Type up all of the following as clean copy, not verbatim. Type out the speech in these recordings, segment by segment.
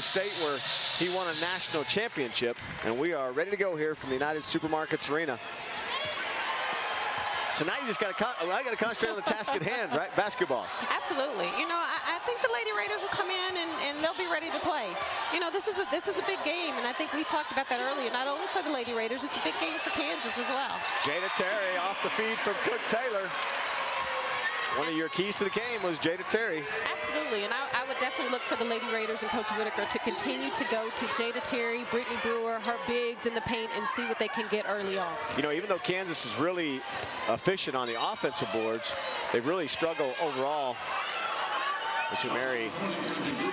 a state where he won a national championship. And we are ready to go here from the United Supermarkets Arena. So now you just got to concentrate on the task at hand, right? Basketball. Absolutely. You know, I think the Lady Raiders will come in and they'll be ready to play. You know, this is a big game, and I think we talked about that earlier. Not only for the Lady Raiders, it's a big game for Kansas as well. Jada Terry off the feed from CookTaylor. One of your keys to the game was Jada Terry. Absolutely, and I would definitely look for the Lady Raiders and Coach Whitaker to continue to go to Jada Terry, Brittany Brewer, her bigs in the paint, and see what they can get early on. You know, even though Kansas is really efficient on the offensive boards, they really struggle overall. Mr. Mary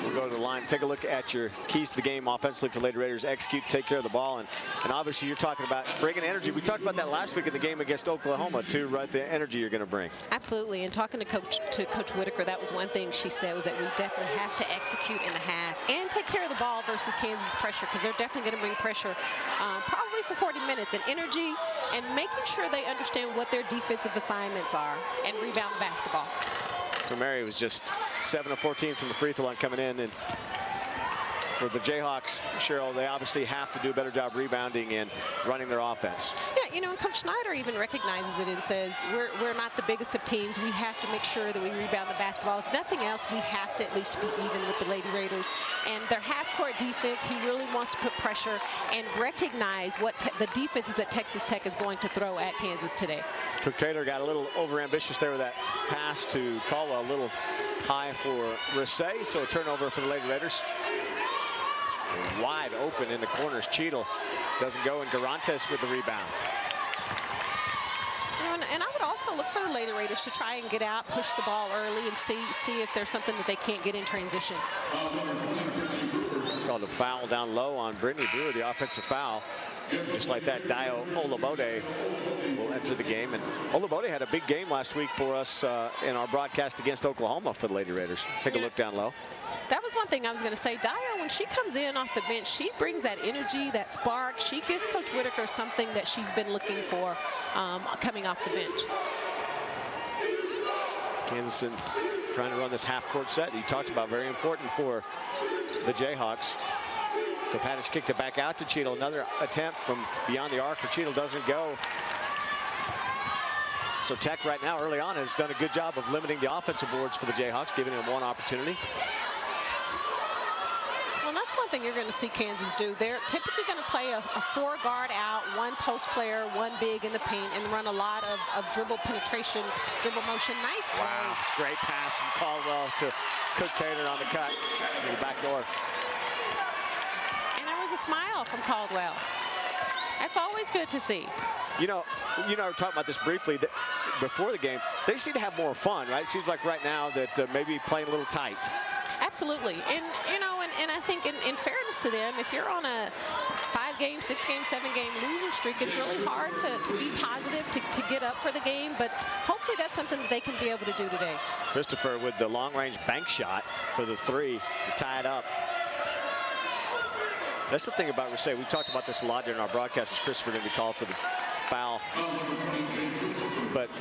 will go to the line. Take a look at your keys to the game offensively for Lady Raiders. Execute, take care of the ball, and obviously you're talking about bringing energy. We talked about that last week in the game against Oklahoma too, right? The energy you're going to bring. Absolutely, and talking to Coach Whitaker, that was one thing she said, was that we definitely have to execute in the half and take care of the ball versus Kansas pressure, because they're definitely going to bring pressure probably for 40 minutes, and energy, and making sure they understand what their defensive assignments are and rebound the basketball. So Mary was just 7 of 14 from the free throw line coming in, and for the Jayhawks, Cheryl, they obviously have to do a better job rebounding and running their offense. Yeah, you know, and Coach Snyder even recognizes it and says we're not the biggest of teams. We have to make sure that we rebound the basketball. If nothing else, we have to at least be even with the Lady Raiders. And their half-court defense, he really wants to put pressure and recognize what the defenses that Texas Tech is going to throw at Kansas today. CookTaylor got a little over-ambitious there with that pass to Caldwell, a little high for Rissay, so a turnover for the Lady Raiders. Wide open in the corners. Cheadle doesn't go, and Garantes with the rebound. And I would also look for the Lady Raiders to try and get out, push the ball early, and see if there's something that they can't get in transition. Called a foul down low on Brittany Brewer, the offensive foul. Just like that, Dio Olabode will enter the game. And Olabode had a big game last week for us in our broadcast against Oklahoma for the Lady Raiders. Take a look down low. That was one thing I was going to say. Dio, when she comes in off the bench, she brings that energy, that spark. She gives Coach Whitaker something that she's been looking for coming off the bench. Kansas trying to run this half-court set. You talked about very important for the Jayhawks. Kopatich kicked it back out to Cheadle. Another attempt from beyond the arc for Cheadle, doesn't go. So Tech right now early on has done a good job of limiting the offensive boards for the Jayhawks, giving them one opportunity. Well, that's one thing you're going to see Kansas do. They're typically going to play a 4-guard out, 1 post player, 1 big in the paint, and run a lot of dribble penetration, dribble motion. Nice play. Wow, great pass from Caldwell to CookTaylor on the cut in the back door. A smile from Caldwell. That's always good to see. You know, we were talking about this briefly before the game. They seem to have more fun, right? It seems like right now that maybe playing a little tight. Absolutely, and you know, and I think in fairness to them, if you're on a 5-game, 6-game, 7-game losing streak, it's really hard to be positive, to get up for the game. But hopefully, that's something that they can be able to do today. Christopher with the long-range bank shot for the 3 to tie it up. That's the thing about Rissay. We talked about this a lot during our broadcast. Is Christopher going to be called for the foul? But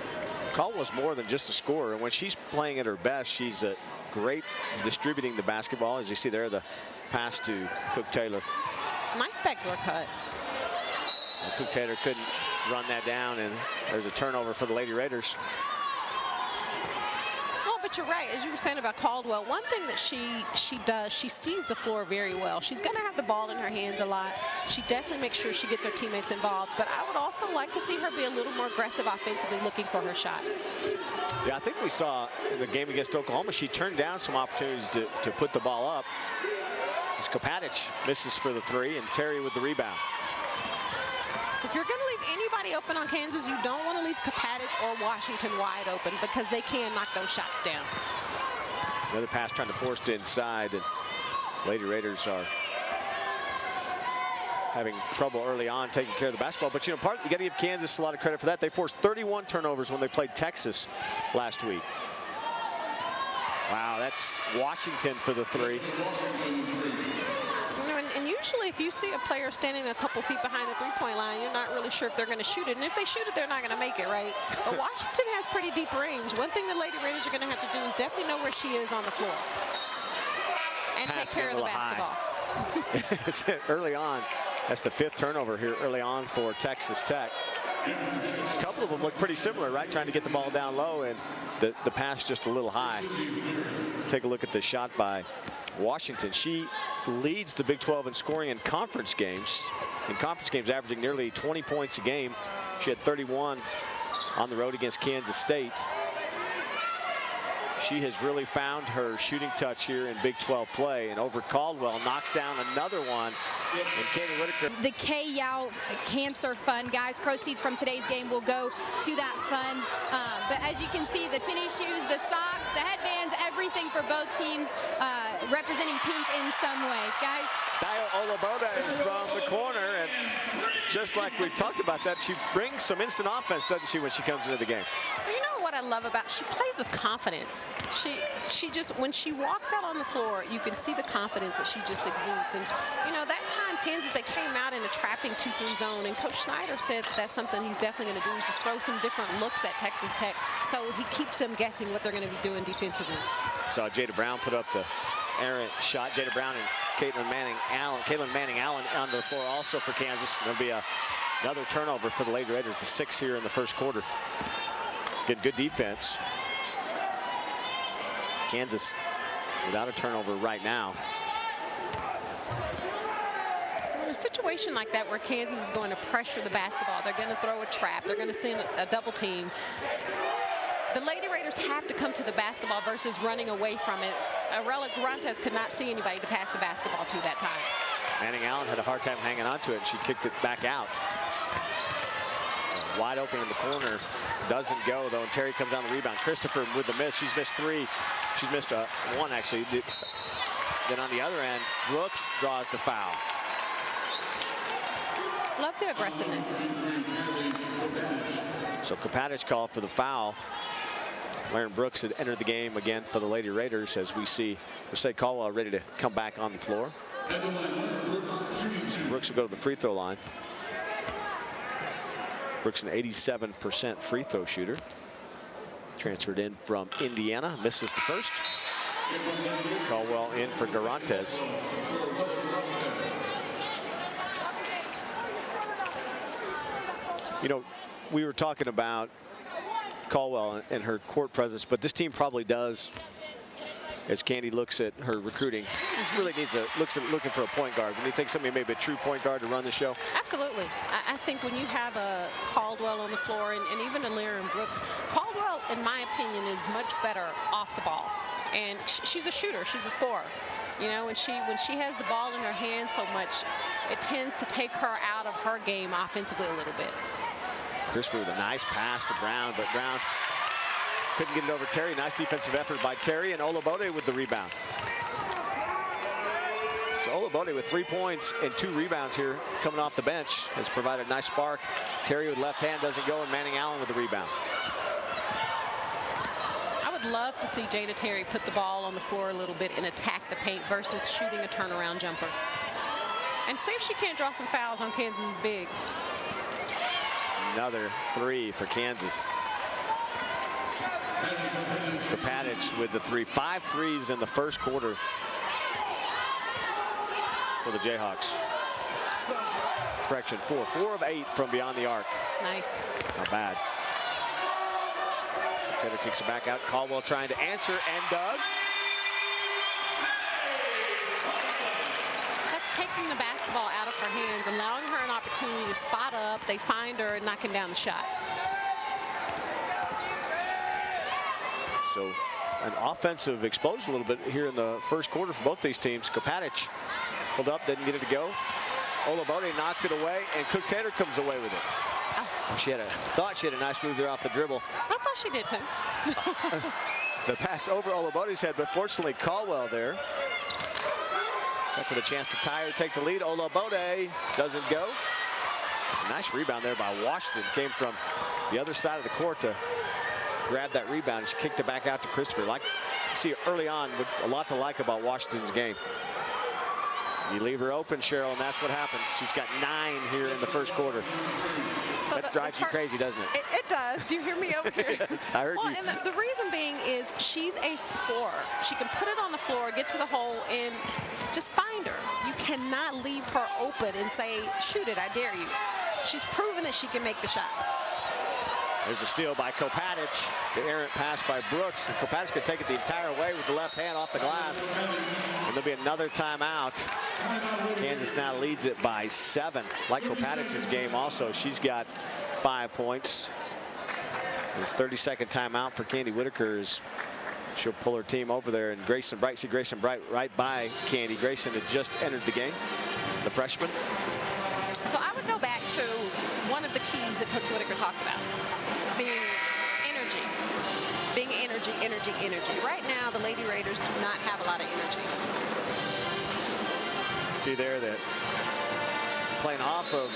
Caldwell's more than just a scorer. And when she's playing at her best, she's great distributing the basketball. As you see there, the pass to CookTaylor. Nice backdoor cut. Well, CookTaylor couldn't run that down, and there's a turnover for the Lady Raiders. But you're right, as you were saying about Caldwell, one thing that she does, she sees the floor very well. She's going to have the ball in her hands a lot. She definitely makes sure she gets her teammates involved. But I would also like to see her be a little more aggressive offensively, looking for her shot. Yeah, I think we saw in the game against Oklahoma, she turned down some opportunities to put the ball up. As Kopatich misses for the 3, and Terry with the rebound. So if you're going to leave anybody open on Kansas, you don't want to leave Kopatich or Washington wide open, because they can knock those shots down. Another pass trying to force it inside, and Lady Raiders are having trouble early on taking care of the basketball. But you know, you got to give Kansas a lot of credit for that. They forced 31 turnovers when they played Texas last week. Wow, that's Washington for the 3. And usually if you see a player standing a couple feet behind the three-point line, you're not really sure if they're going to shoot it. And if they shoot it, they're not going to make it, right? But Washington has pretty deep range. One thing the Lady Raiders are going to have to do is definitely know where she is on the floor and take care of the basketball. early on. That's the 5th turnover here early on for Texas Tech. A couple of them look pretty similar, right? Trying to get the ball down low, and the pass just a little high. Take a look at the shot by Washington. She leads the Big 12 in scoring in conference games. In conference games, averaging nearly 20 points a game. She had 31 on the road against Kansas State. She has really found her shooting touch here in Big 12 play, and over Caldwell knocks down another one. And Katie Whitaker. The K-Yow Cancer Fund, guys, proceeds from today's game will go to that fund. But as you can see, the tennis shoes, the socks, the headbands, everything for both teams representing pink in some way. Guys. Dio Olabode from the corner, and just like we talked about that, she brings some instant offense, doesn't she, when she comes into the game? You know what I love about, she plays with confidence. She just, when she walks out on the floor, you can see the confidence that she just exudes. And you know, that time Kansas, they came out in a trapping 2-3 zone, and Coach Schneider said that's something he's definitely going to do, is just throw some different looks at Texas Tech, so he keeps them guessing what they're going to be doing defensively. Saw Jada Brown put up the errant shot. Jada Brown and Caitlin Manning Allen on the floor also for Kansas. There'll be another turnover for the Lady Raiders, the 6th here in the first quarter. Get good defense. Kansas without a turnover right now. In a situation like that where Kansas is going to pressure the basketball, they're going to throw a trap, they're going to send a double team. The Lady Raiders have to come to the basketball versus running away from it. Arella Garantes could not see anybody to pass the basketball to that time. Manning Allen had a hard time hanging on to it, and she kicked it back out. Wide open in the corner, doesn't go though, and Terry comes down the rebound. Christopher with the miss. She's missed 3. She's missed one actually. Then on the other end, Brooks draws the foul. Love the aggressiveness. So Kopatich called for the foul. Lauren Brooks had entered the game again for the Lady Raiders, as we see Mercedes Caldwell ready to come back on the floor. Brooks will go to the free throw line. Brooks an 87% free throw shooter. Transferred in from Indiana, misses the first. Caldwell in for Garantes. You know, we were talking about Caldwell and her court presence, but this team probably does, as Candy looks at her recruiting, really needs looking for a point guard. When you think somebody may be a true point guard to run the show? Absolutely. I think when you have a Caldwell on the floor and even a Lauren Brooks, Caldwell, in my opinion, is much better off the ball. And she's a shooter, she's a scorer. You know, when she has the ball in her hand so much, it tends to take her out of her game offensively a little bit. Christopher with a nice pass to Brown, but Brown couldn't get it over Terry. Nice defensive effort by Terry, and Olabode with the rebound. So Olabode with 3 points and 2 rebounds here coming off the bench has provided a nice spark. Terry with left hand doesn't go, and Manning Allen with the rebound. I would love to see Jada Terry put the ball on the floor a little bit and attack the paint versus shooting a turnaround jumper. And see if she can't draw some fouls on Kansas's bigs. Another 3 for Kansas. Kopatich with the 3. 5 threes in the first quarter for the Jayhawks. Correction, 4. 4 of 8 from beyond the arc. Nice. Not bad. Taylor kicks it back out. Caldwell trying to answer, and does. That's taking the basketball out of her hands, allowing her an opportunity to spot up. They find her and knocking down the shot. So an offensive explosion a little bit here in the first quarter for both these teams. Kopatich pulled up, didn't get it to go. Olabode knocked it away, and CookTaylor comes away with it. She thought she had a nice move there off the dribble. I thought she did too. The pass over Olabode's head, but fortunately Caldwell there. Back with a chance to tie or take the lead. Olabode doesn't go. Nice rebound there by Washington. Came from the other side of the court to grab that rebound. She kicked it back out to Christopher. Like you see early on, with a lot to like about Washington's game. You leave her open, Cheryl, and that's what happens. She's got 9 here in the first quarter. So that drives you crazy, doesn't it? It does. Do you hear me over here? Yes, I heard you. And the reason being is she's a scorer. She can put it on the floor, get to the hole, and just find her. You cannot leave her open and say, shoot it, I dare you. She's proven that she can make the shot. There's a steal by Kopatic. The errant pass by Brooks. And Kopatic could take it the entire way with the left hand off the glass. And there'll be another timeout. Kansas now leads it by 7. Like Kopatic's game also, she's got 5 points. The 30-second timeout for Candy Whitaker is she'll pull her team over there. And Grayson Bright, see Grayson Bright right by Candy. Grayson had just entered the game, the freshman. So I would go back to one of the keys that Coach Whitaker talked about. Being energy. Being energy, energy, energy. Right now, the Lady Raiders do not have a lot of energy. See there that playing off of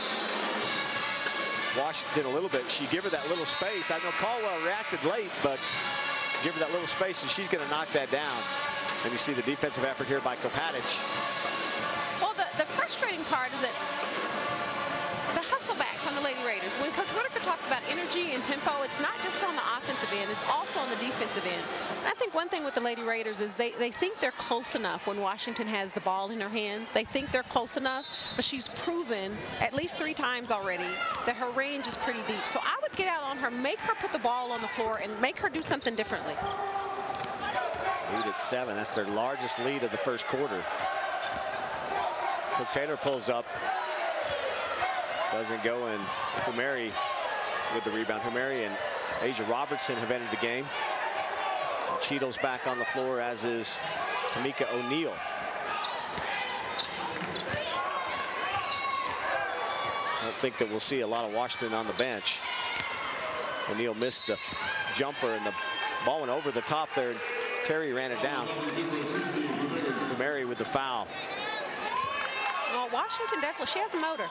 Washington a little bit. She give her that little space. I know Caldwell reacted late, but give her that little space and she's going to knock that down. And you see the defensive effort here by Kopatic. Well, the frustrating part is that the hustle back from the Lady Raiders. When Coach Whitaker talks about energy and tempo, it's not just on the offensive end, it's also on the defensive end. And I think one thing with the Lady Raiders is they think they're close enough when Washington has the ball in her hands. They think they're close enough, but she's proven at least 3 times already that her range is pretty deep. So I would get out on her, make her put the ball on the floor, and make her do something differently. Lead at 7. That's their largest lead of the first quarter. CookTaylor pulls up. Doesn't go, and Humeri with the rebound. Humeri and Asia Robertson have entered the game. And Cheadle's back on the floor, as is Tamika O'Neal. I don't think that we'll see a lot of Washington on the bench. O'Neal missed the jumper, and the ball went over the top there. Terry ran it down. Humeri with the foul. Well, Washington definitely, she has a motor.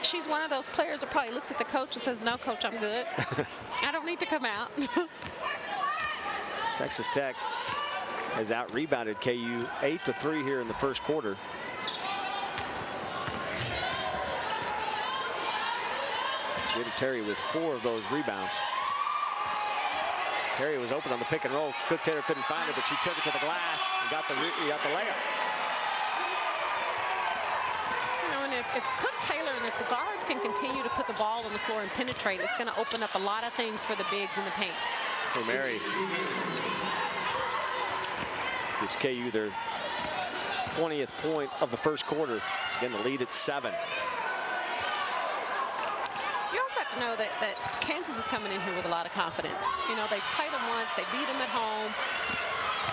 She's one of those players that probably looks at the coach and says, no, coach, I'm good. I don't need to come out. Texas Tech has out-rebounded KU 8-3 here in the first quarter. David Terry with 4 of those rebounds. Terry was open on the pick and roll. CookTaylor couldn't find it, but she took it to the glass and got the layup. If CookTaylor and if the guards can continue to put the ball on the floor and penetrate, it's going to open up a lot of things for the bigs in the paint. Humeri gives KU their 20th point of the first quarter. Again, the lead at 7. You also have to know that Kansas is coming in here with a lot of confidence. You know, they've played them once, they beat them at home.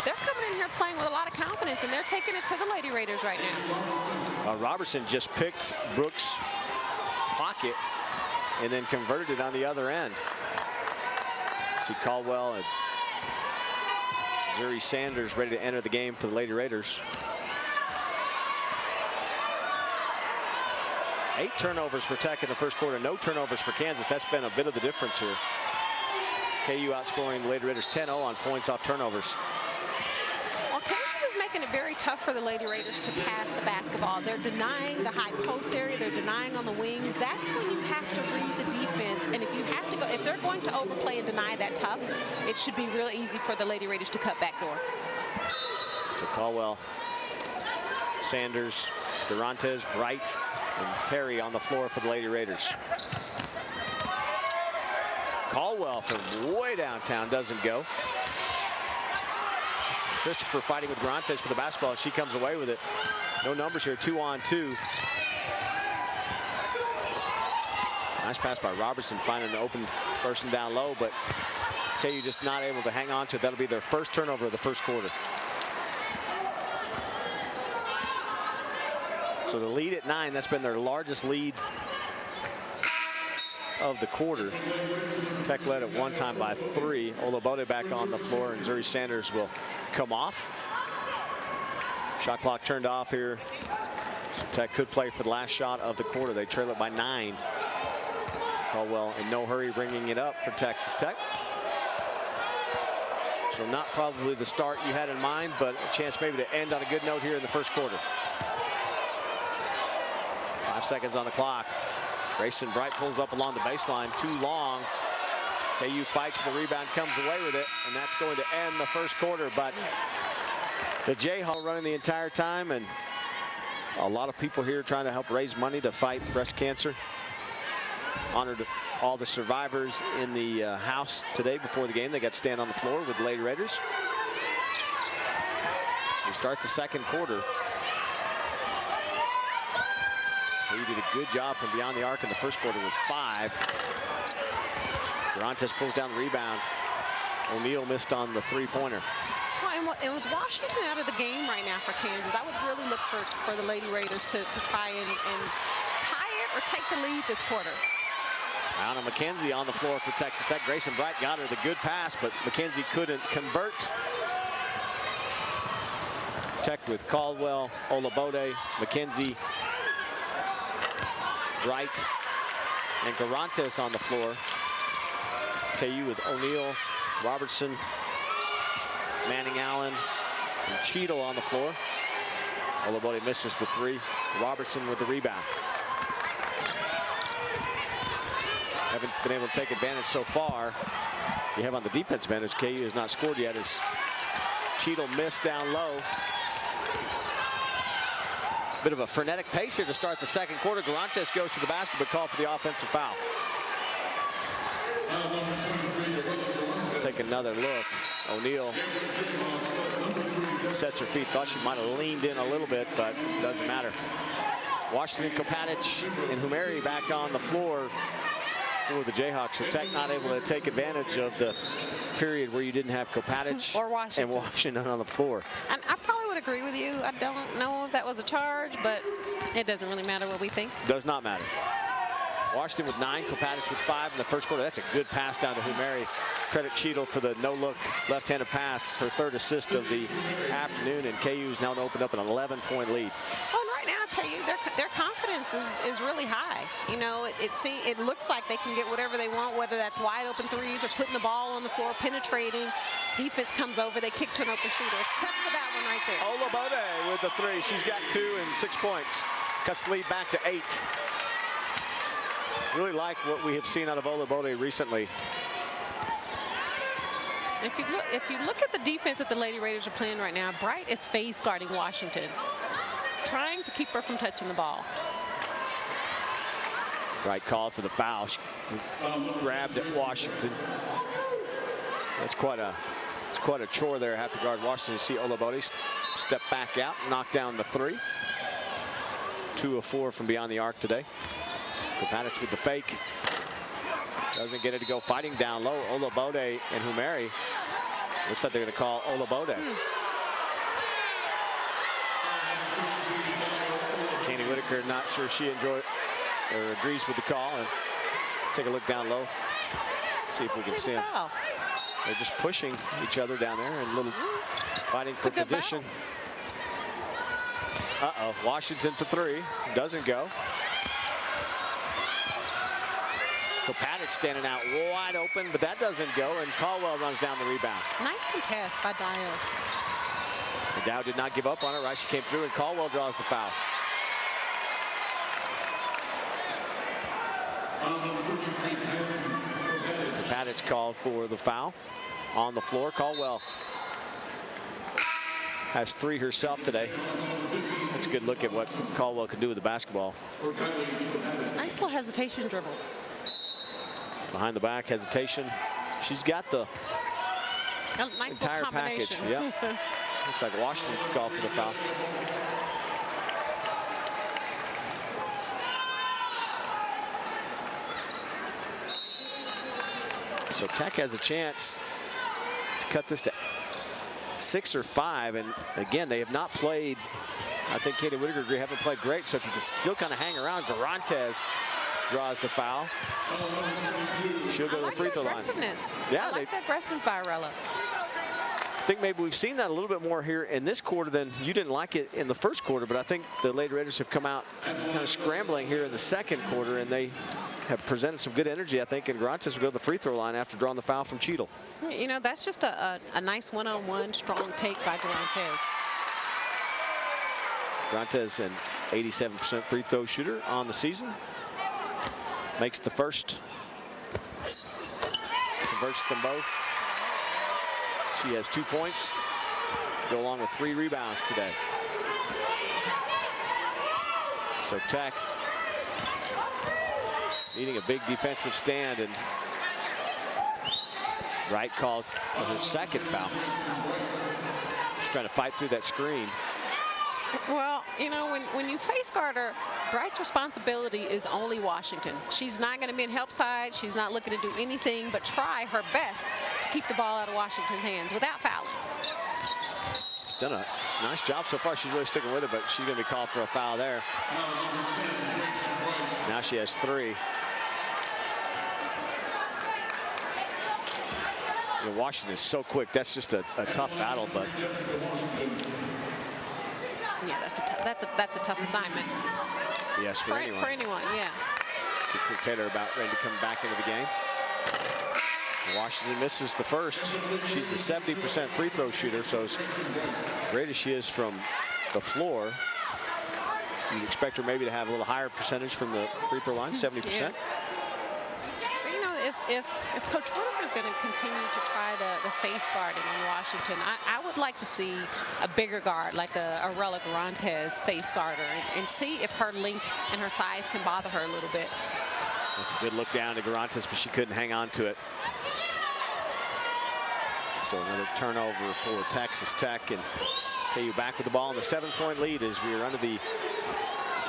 They're coming in here playing with a lot of confidence, and they're taking it to the Lady Raiders right now. Robertson just picked Brooks' pocket and then converted it on the other end. See Caldwell and Zuri Sanders ready to enter the game for the Lady Raiders. 8 turnovers for Tech in the first quarter, no turnovers for Kansas. That's been a bit of the difference here. KU outscoring the Lady Raiders 10-0 on points off turnovers. Well, Kansas is making it very tough for the Lady Raiders to pass the basketball. They're denying the high post area. They're denying on the wings. That's when you have to read the defense. And if you have to go, if they're going to overplay and deny that tough, it should be real easy for the Lady Raiders to cut back door. So Caldwell, Sanders, Durantes, Bright, and Terry on the floor for the Lady Raiders. Caldwell from way downtown doesn't go. Christopher fighting with Durantes for the basketball, and she comes away with it. No numbers here, 2-on-2. Nice pass by Robertson, finding an open person down low, but KU just not able to hang on to it. That'll be their first turnover of the first quarter. So the lead at 9, that's been their largest lead of the quarter. Tech led at one time by 3. Olabode back on the floor, and Zuri Sanders will come off. Shot clock turned off here. So Tech could play for the last shot of the quarter. They trail it by 9. Caldwell in no hurry bringing it up for Texas Tech. So not probably the start you had in mind, but a chance maybe to end on a good note here in the first quarter. seconds on the clock. Grayson Bright pulls up along the baseline, too long. KU fights for the rebound, comes away with it, and that's going to end the first quarter. But the Jayhawks running the entire time, and a lot of people here trying to help raise money to fight breast cancer. Honored all the survivors in the house today before the game. They got to stand on the floor with the Lady Raiders. We start the second quarter. He did a good job from beyond the arc in the first quarter with 5. Garantes pulls down the rebound. O'Neal missed on the three-pointer. Well, and with Washington out of the game right now for Kansas, I would really look for the Lady Raiders to try and tie it or take the lead this quarter. Anna McKenzie on the floor for Texas Tech. Grayson Bright got her the good pass, but McKenzie couldn't convert. Tech with Caldwell, Olabode, McKenzie, Bright, and Garantes on the floor. KU with O'Neal, Robertson, Manning Allen, and Cheadle on the floor. Olabode misses the 3. Robertson with the rebound. Haven't been able to take advantage so far. You have on the defensive end as KU has not scored yet as Cheadle missed down low. Bit of a frenetic pace here to start the second quarter. Garantes goes to the basket but called for the offensive foul. Take another look. O'Neal sets her feet. Thought she might have leaned in a little bit, but it doesn't matter. Washington, Kopatich, and Humeri back on the floor for the Jayhawks. So Tech not able to take advantage of the period where you didn't have Kopatich and Washington on the floor. And I probably would agree with you. I don't know if that was a charge, but it doesn't really matter what we think. Does not matter. Washington with 9, Kopatich with 5 in the first quarter. That's a good pass down to Humeri. Credit Cheadle for the no-look left-handed pass, her 3rd assist of the afternoon, and KU's now opened up an 11-point lead. Well, and right now, I tell you, their confidence is really high. You know, it looks like they can get whatever they want, whether that's wide open threes or putting the ball on the floor, penetrating. Defense comes over, they kick to an open shooter, except for that one right there. Olabode with the 3. She's got 2 and 6 points. Cuts the lead back to 8. Really like what we have seen out of Olabode recently. If you look at the defense that the Lady Raiders are playing right now, Bright is face guarding Washington, trying to keep her from touching the ball. Bright called for the foul. She grabbed at Washington. It's quite a chore there. Have to guard Washington. You see Olabode step back out, knock down the 3. 2 of 4 from beyond the arc today. Kopatich with the fake. Doesn't get it to go fighting down low. Olabode and Humeri. Looks like they're going to call Olabode. Katie Whitaker not sure she enjoyed or agrees with the call. And take a look down low. See if we can see them. They're just pushing each other down there and a little fighting for position. Uh-oh, Washington for 3. Doesn't go. Kopatich standing out wide open, but that doesn't go, and Caldwell runs down the rebound. Nice contest by Dow. And Dow did not give up on it, right? She came through, and Caldwell draws the foul. Kopatich called for the foul on the floor. Caldwell has 3 herself today. That's a good look at what Caldwell can do with the basketball. Nice little hesitation dribble. Behind the back, hesitation. She's got the nice entire package. Yeah. Looks like Washington called for the foul. So Tech has a chance to cut this to 6 or 5. And again, they have not played. I think Katie Whitaker haven't played great. So if you can still kind of hang around, Garantes draws the foul. She'll go to the free throw line. Yeah, I like the aggressive by Arella. I think maybe we've seen that a little bit more here in this quarter than you didn't like it in the first quarter, but I think the Lady Raiders have come out kind of scrambling here in the second quarter, and they have presented some good energy, I think, and Garantes will go to the free throw line after drawing the foul from Cheadle. You know, that's just a nice one-on-one strong take by Garantes. Garantes and 87% free throw shooter on the season. Makes the first. Converts them both. She has 2 points. Go along with 3 rebounds today. So Tech needing a big defensive stand, and Wright called for her second foul. She's trying to fight through that screen. Well, you know, when you face guard her, Wright's responsibility is only Washington. She's not going to be in help side. She's not looking to do anything but try her best to keep the ball out of Washington's hands without fouling. Done a nice job so far. She's really sticking with it, but she's going to be called for a foul there. Now she has 3. You know, Washington is so quick. That's just a tough battle, but yeah, that's a tough assignment. yes, for anyone. For anyone, yeah. See CookTaylor about ready to come back into the game. Washington misses the first. She's a 70% free throw shooter, so as great as she is from the floor, you'd expect her maybe to have a little higher percentage from the free throw line, 70%. Yeah. But, you know, if Coach Woodward is going to continue to try the face guarding on Washington, I would like to see a bigger guard like a Relic Garantes face guard her and see if her length and her size can bother her a little bit. That's a good look down to Garantes, but she couldn't hang on to it. So another turnover for Texas Tech, and KU back with the ball in the 7-point lead as we are under the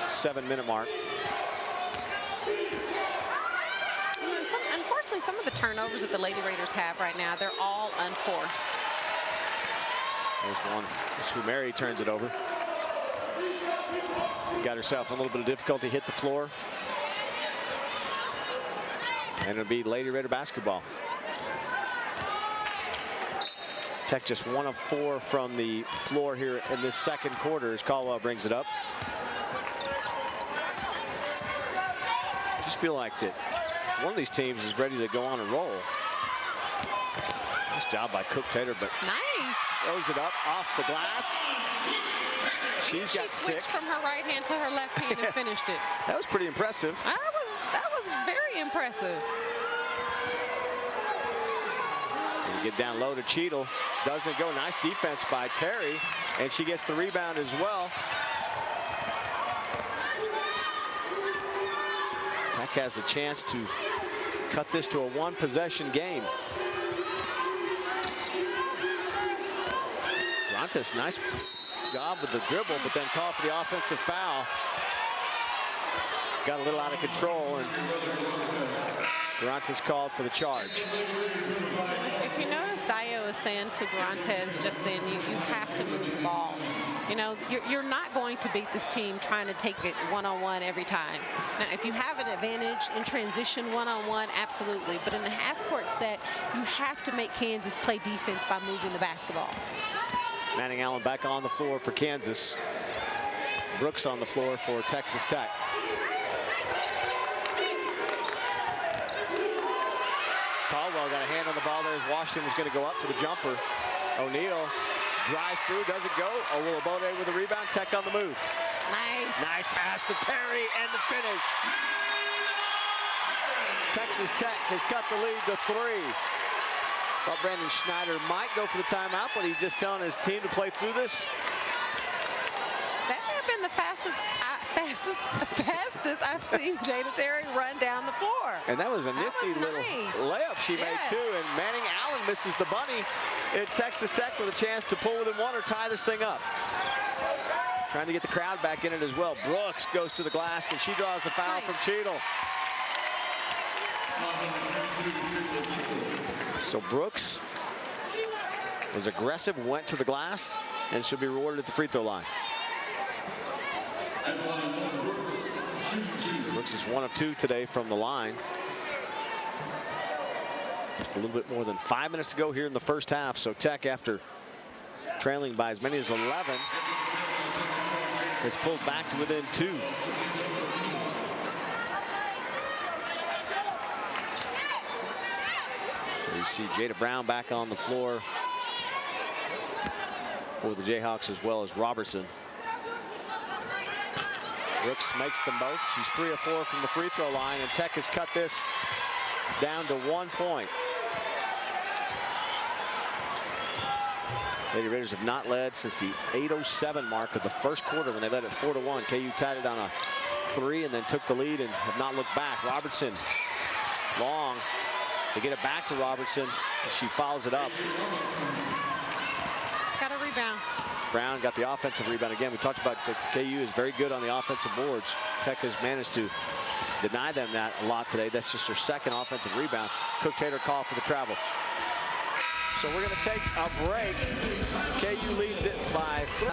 7-minute mark. Unfortunately, some of the turnovers that the Lady Raiders have right now, they're all unforced. There's one. As Mary turns it over. Got herself a little bit of difficulty, hit the floor. And it'll be Lady Raider basketball. Tech just 1 of 4 from the floor here in this second quarter as Caldwell brings it up. I just feel like that one of these teams is ready to go on a roll. Nice job by CookTaylor, but nice. Throws it up off the glass. She switched from her right hand to her left hand and finished it. That was pretty impressive. That was very impressive. Get down low to Cheadle. Doesn't go. Nice defense by Terry. And she gets the rebound as well. Tech has a chance to cut this to a 1-possession game. Garantes, nice job with the dribble, but then called for the offensive foul. Got a little out of control, and Garantes called for the charge. If you notice, Dio is saying to Garantes just then, you have to move the ball. You know, you're not going to beat this team trying to take it one-on-one every time. Now, if you have an advantage in transition one-on-one, absolutely. But in a half-court set, you have to make Kansas play defense by moving the basketball. Manning Allen back on the floor for Kansas. Brooks on the floor for Texas Tech. Caldwell got a hand on the ball there as Washington was going to go up for the jumper. O'Neal drives through, doesn't go. Owulabode with a rebound. Tech on the move. Nice. Nice pass to Terry and the finish. Texas Tech has cut the lead to 3. Thought Brandon Schneider might go for the timeout, but he's just telling his team to play through this. That may have been the fastest I've seen Jada Terry run down the floor. And that was a nifty little layup she made too. And Manning Allen misses the bunny. And Texas Tech with a chance to pull within 1 or tie this thing up. Trying to get the crowd back in it as well. Brooks goes to the glass and she draws the foul from Cheadle. So Brooks was aggressive, went to the glass, and should be rewarded at the free throw line. Brooks is 1 of 2 today from the line. Just a little bit more than 5 minutes to go here in the first half. So Tech, after trailing by as many as 11, has pulled back to within 2. So you see Jada Brown back on the floor for the Jayhawks, as well as Robertson. Brooks makes them both. She's 3 of 4 from the free throw line, and Tech has cut this down to 1 point. Lady Raiders have not led since the 8:07 mark of the first quarter when they led at 4-1. KU tied it on a 3 and then took the lead and have not looked back. Robertson, long. They get it back to Robertson. She fouls it up. Got a rebound. Brown got the offensive rebound again. We talked about the KU is very good on the offensive boards. Tech has managed to deny them that a lot today. That's just their second offensive rebound. CookTaylor call for the travel. So we're going to take a break. KU leads it by 3.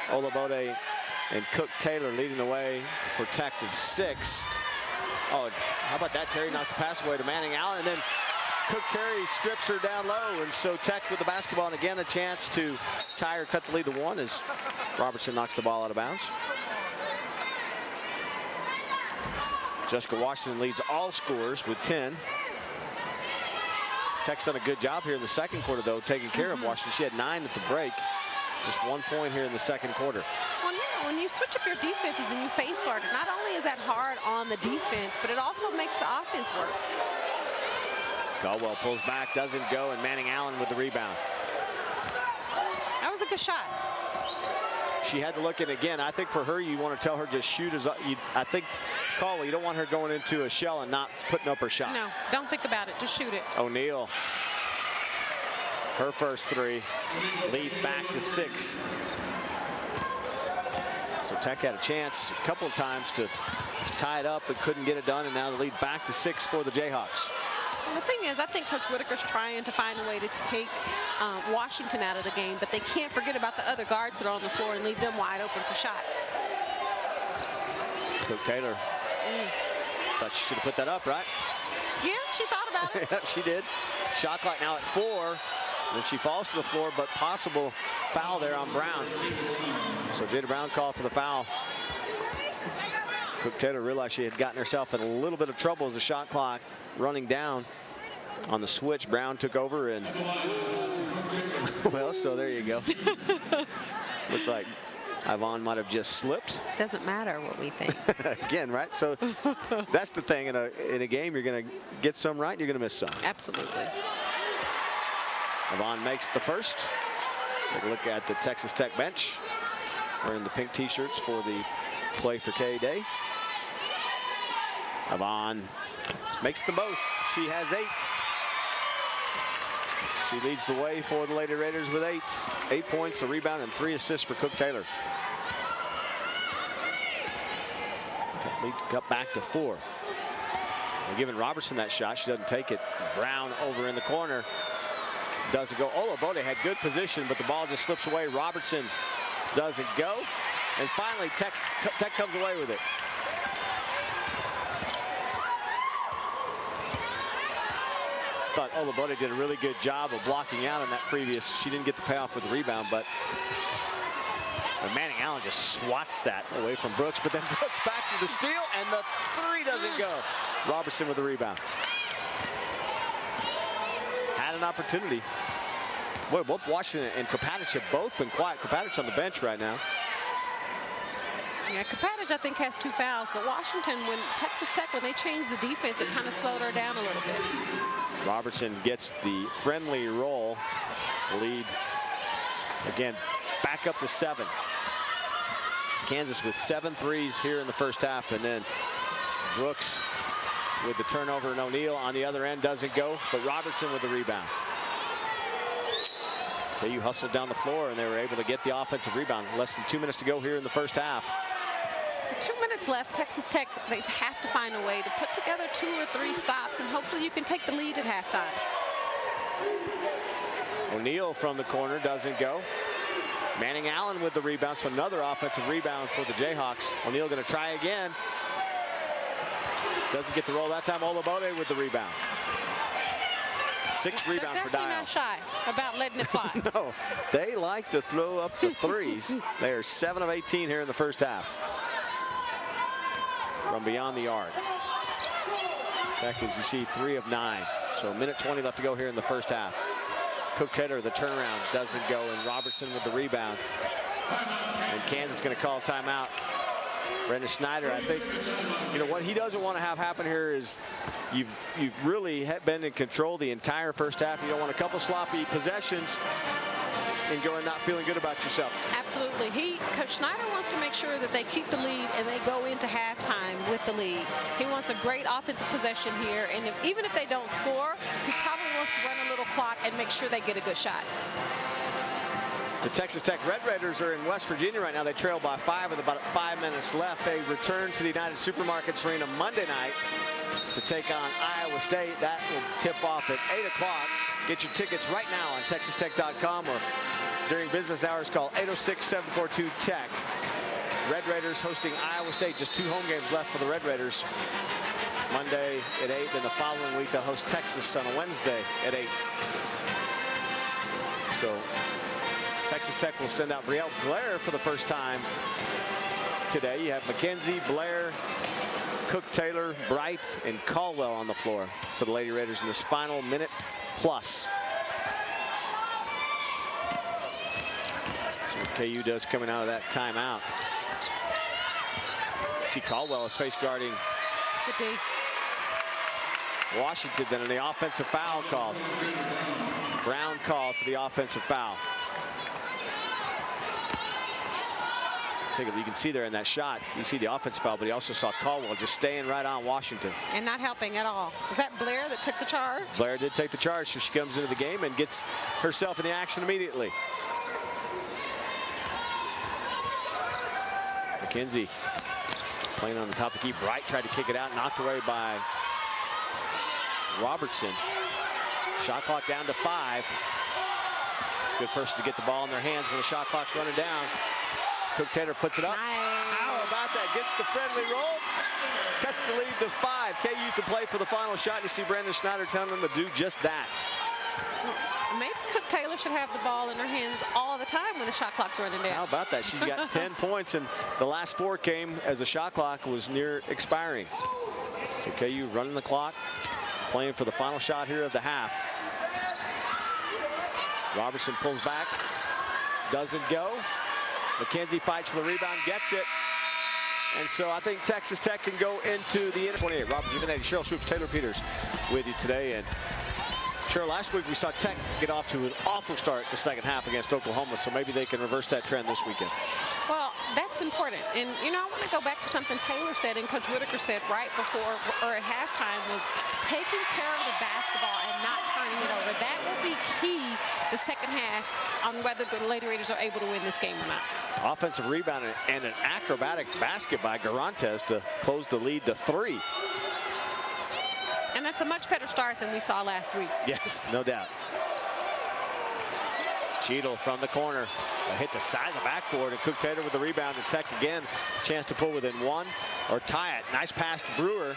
Olabode and CookTaylor leading the way for Tech with 6. Oh, how about that? Terry knocked the pass away to Manning Allen, and then CookTaylor strips her down low, and so Tech with the basketball, and again a chance to tie or cut the lead to 1 as Robertson knocks the ball out of bounds. Jessica Washington leads all scorers with 10. Tech's done a good job here in the second quarter, though, taking care of Washington. She had 9 at the break. Just 1 point here in the second quarter. Well, yeah, when you switch up your defenses and you face guard, not only is that hard on the defense, but it also makes the offense work. Caldwell pulls back, doesn't go, and Manning Allen with the rebound. That was a good shot. She had to look at it again. I think for her, you want to tell her just shoot as I think Caldwell, you don't want her going into a shell and not putting up her shot. No, don't think about it. Just shoot it. O'Neal, her first 3, lead back to 6. So Tech had a chance a couple of times to tie it up but couldn't get it done, and now the lead back to 6 for the Jayhawks. And the thing is, I think Coach Whitaker's trying to find a way to take Washington out of the game, but they can't forget about the other guards that are on the floor and leave them wide open for shots. CookTaylor thought she should have put that up, right? Yeah, she thought about it. Yeah, she did. Shot clock now at 4. Then she falls to the floor, but possible foul there on Brown. So Jada Brown called for the foul. CookTaylor realized she had gotten herself in a little bit of trouble as the shot clock running down. On the switch, Brown took over, and well, so there you go. Looked like Ivonne might have just slipped. Doesn't matter what we think. Again, right? So that's the thing. In a game, you're going to get some right, you're going to miss some. Absolutely. Ivonne makes the first. Take a look at the Texas Tech bench. Wearing the pink t-shirts for the Play for K Day. Ivonne makes them both. She has 8. She leads the way for the Lady Raiders with 8. 8 points, a rebound, and 3 assists for CookTaylor. Lead got back to 4. They're giving Robertson that shot. She doesn't take it. Brown over in the corner. Doesn't go. Olabode had good position, but the ball just slips away. Robertson doesn't go. And finally, Tech comes away with it. Thought Olabode did a really good job of blocking out on that previous. She didn't get the payoff with the rebound, but Manning Allen just swats that away from Brooks, but then Brooks back for the steal, and the 3 doesn't go. Robertson with the rebound. Had an opportunity. Boy, both Washington and Kopatich have both been quiet. Kopatich on the bench right now. Yeah, Kopatich, I think, has 2 fouls, but Washington, when Texas Tech, when they changed the defense, it kind of slowed her down a little bit. Robertson gets the friendly roll. Lead, again, back up to 7. Kansas with 7 threes here in the first half, and then Brooks with the turnover, and O'Neal on the other end doesn't go, but Robertson with the rebound. KU hustled down the floor, and they were able to get the offensive rebound. Less than 2 minutes to go here in the first half. With 2 minutes left, Texas Tech, they have to find a way to put together 2 or 3 stops, and hopefully you can take the lead at halftime. O'Neal from the corner doesn't go. Manning Allen with the rebound, so another offensive rebound for the Jayhawks. O'Neal going to try again. Doesn't get the roll that time. Olabode with the rebound. 6 rebounds for Dial. They're definitely not shy about letting it fly. No, they like to throw up the threes. They are 7 of 18 here in the first half. From beyond the arc. Tech, as you see, 3 of 9. So a minute 20 left to go here in the first half. CookTaylor, the turnaround doesn't go, and Robertson with the rebound. And Kansas going to call a timeout. Brandon Snyder, I think, you know, what he doesn't want to have happen here is you've really been in control the entire first half. You don't want a couple sloppy possessions and going not feeling good about yourself. Absolutely. Coach Snyder wants to make sure that they keep the lead and they go into halftime with the lead. He wants a great offensive possession here, and even if they don't score, he probably wants to run a little clock and make sure they get a good shot. The Texas Tech Red Raiders are in West Virginia right now. They trail by 5 with about 5 minutes left. They return to the United Supermarkets Arena Monday night to take on Iowa State. That will tip off at 8 o'clock. Get your tickets right now on TexasTech.com or during business hours. Call 806-742-TECH. Red Raiders hosting Iowa State. Just 2 home games left for the Red Raiders. Monday at 8, then the following week they'll host Texas on a Wednesday at 8. So Texas Tech will send out Brielle Blair for the first time today. You have McKenzie, Blair, CookTaylor, Bright, and Caldwell on the floor for the Lady Raiders in this final minute plus. So KU does coming out of that timeout. See Caldwell is face guarding Washington, then the offensive foul called. Brown called for the offensive foul. Take it, you can see there in that shot, you see the offensive foul, but he also saw Caldwell just staying right on Washington. And not helping at all. Was that Blair that took the charge? Blair did take the charge, so she comes into the game and gets herself in the action immediately. McKenzie playing on the top of the key. Bright tried to kick it out, knocked away by Robertson. Shot clock down to 5. It's a good person to get the ball in their hands when the shot clock's running down. CookTaylor puts it up. Nice. How about that? Gets the friendly roll. Cuts the lead to 5. KU can play for the final shot. You see Brandon Snyder telling them to do just that. Maybe CookTaylor should have the ball in her hands all the time when the shot clock's running down. How about that? She's got 10 points, and the last 4 came as the shot clock was near expiring. So KU running the clock, playing for the final shot here of the half. Robertson pulls back, doesn't go. McKenzie fights for the rebound, gets it. And so I think Texas Tech can go into the 28. Robert Giovanetti, Cheryl Swoops, Taylor Peters with you today. And Cheryl, last week we saw Tech get off to an awful start the second half against Oklahoma, so maybe they can reverse that trend this weekend. Well, that's important. And, you know, I want to go back to something Taylor said and Coach Whitaker said right before or at halftime was taking care of the basketball and not turning it over. That will be key the second half on whether the Lady Raiders are able to win this game or not. Offensive rebound and an acrobatic basket by Garantes to close the lead to 3. And that's a much better start than we saw last week. Yes, no doubt. Cheadle from the corner. Hit the side of the backboard, and CookTaylor with the rebound, and Tech again, chance to pull within 1 or tie it. Nice pass to Brewer.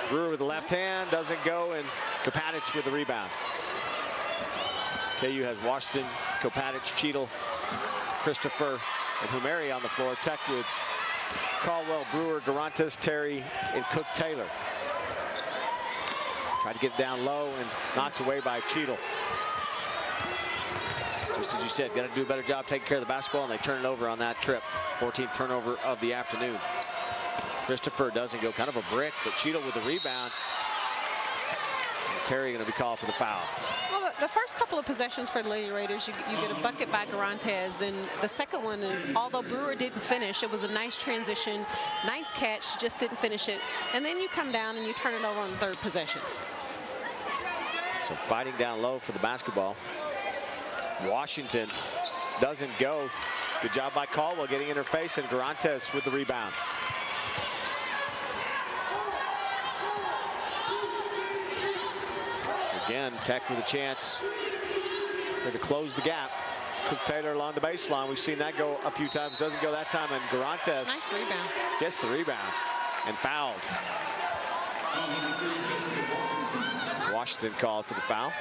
Brewer with the left hand, doesn't go, and Kopatic with the rebound. KU has Washington, Kopatic, Cheadle, Christopher, and Humeri on the floor. Tech with Caldwell, Brewer, Garantes, Terry, and CookTaylor. Tried to get it down low and knocked away by Cheadle. Just as you said, got to do a better job taking care of the basketball, and they turn it over on that trip. 14th turnover of the afternoon. Christopher doesn't go, kind of a brick, but Cheadle with the rebound. And Terry going to be called for the foul. Well, the first couple of possessions for the Lady Raiders, you get a bucket by Garantes, and the second one is, although Brewer didn't finish, it was a nice transition, nice catch, just didn't finish it. And then you come down and you turn it over on the third possession. So fighting down low for the basketball. Washington doesn't go. Good job by Caldwell getting in her face, and Garantes with the rebound. So again, Tech with a chance to close the gap. CookTaylor along the baseline. We've seen that go a few times. Doesn't go that time, and Garantes nice rebound. Gets the rebound and fouled. Washington called for the foul.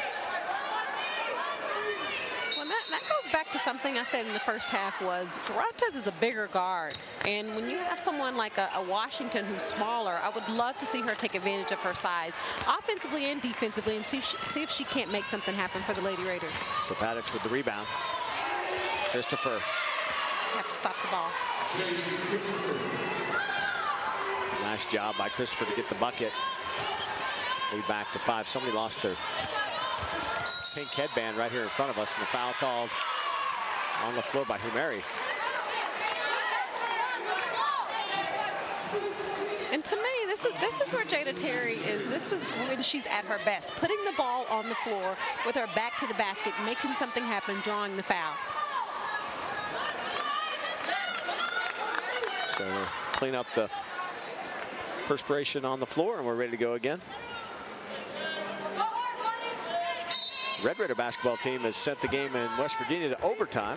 That goes back to something I said in the first half was Garantes is a bigger guard. And when you have someone like a Washington who's smaller, I would love to see her take advantage of her size, offensively and defensively, and see if she can't make something happen for the Lady Raiders. Kopatic with the rebound. Christopher. You have to stop the ball. Nice job by Christopher to get the bucket. Lead back to 5. Somebody lost their pink headband right here in front of us, and the foul called on the floor by Humeri. And to me, this is where Jada Terry is. This is when she's at her best, putting the ball on the floor with her back to the basket, making something happen, drawing the foul. So we'll clean up the perspiration on the floor, and we're ready to go again. Red Raider basketball team has sent the game in West Virginia to overtime.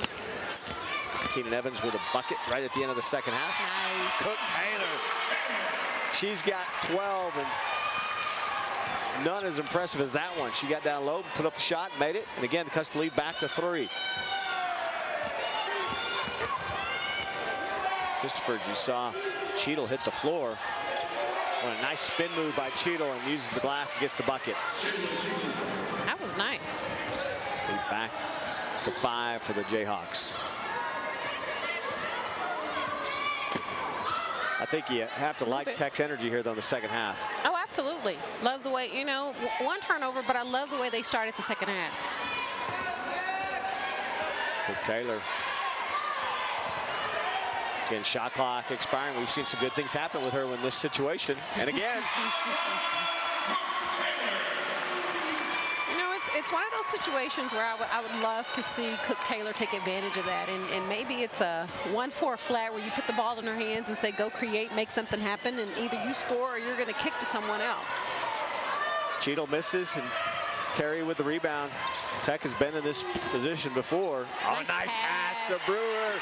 Keenan Evans with a bucket right at the end of the second half. Nice. CookTaylor. She's got 12, and none as impressive as that one. She got down low, put up the shot, made it, and again cuts the lead back to 3. Christopher, you saw Cheadle hit the floor. What a nice spin move by Cheadle, and uses the glass and gets the bucket. That was nice. Lead back to 5 for the Jayhawks. I think you have to like Tech's energy here, though, in the second half. Oh, absolutely. Love the way, you know, one turnover, but I love the way they started the second half. CookTaylor. Again, shot clock expiring. We've seen some good things happen with her in this situation. And again. You know, it's one of those situations where I would love to see CookTaylor take advantage of that. And maybe it's a 1-4 flat where you put the ball in her hands and say, go create, make something happen, and either you score or you're going to kick to someone else. Cheadle misses, and Terry with the rebound. Tech has been in this position before. Nice pass to Brewer.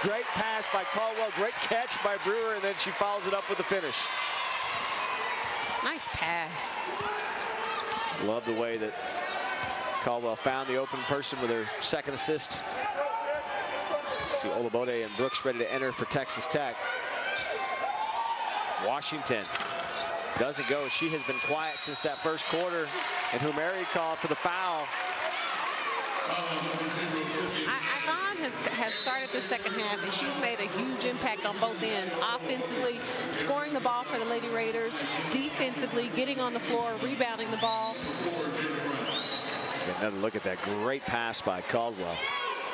Great pass by Caldwell, great catch by Brewer, and then she follows it up with the finish. Nice pass. Love the way that Caldwell found the open person with her second assist. See Olabode and Brooks ready to enter for Texas Tech. Washington doesn't go. She has been quiet since that first quarter, and Humeri called for the foul. Ivonne has started the second half, and she's made a huge impact on both ends. Offensively, scoring the ball for the Lady Raiders. Defensively, getting on the floor, rebounding the ball. Get another look at that great pass by Caldwell.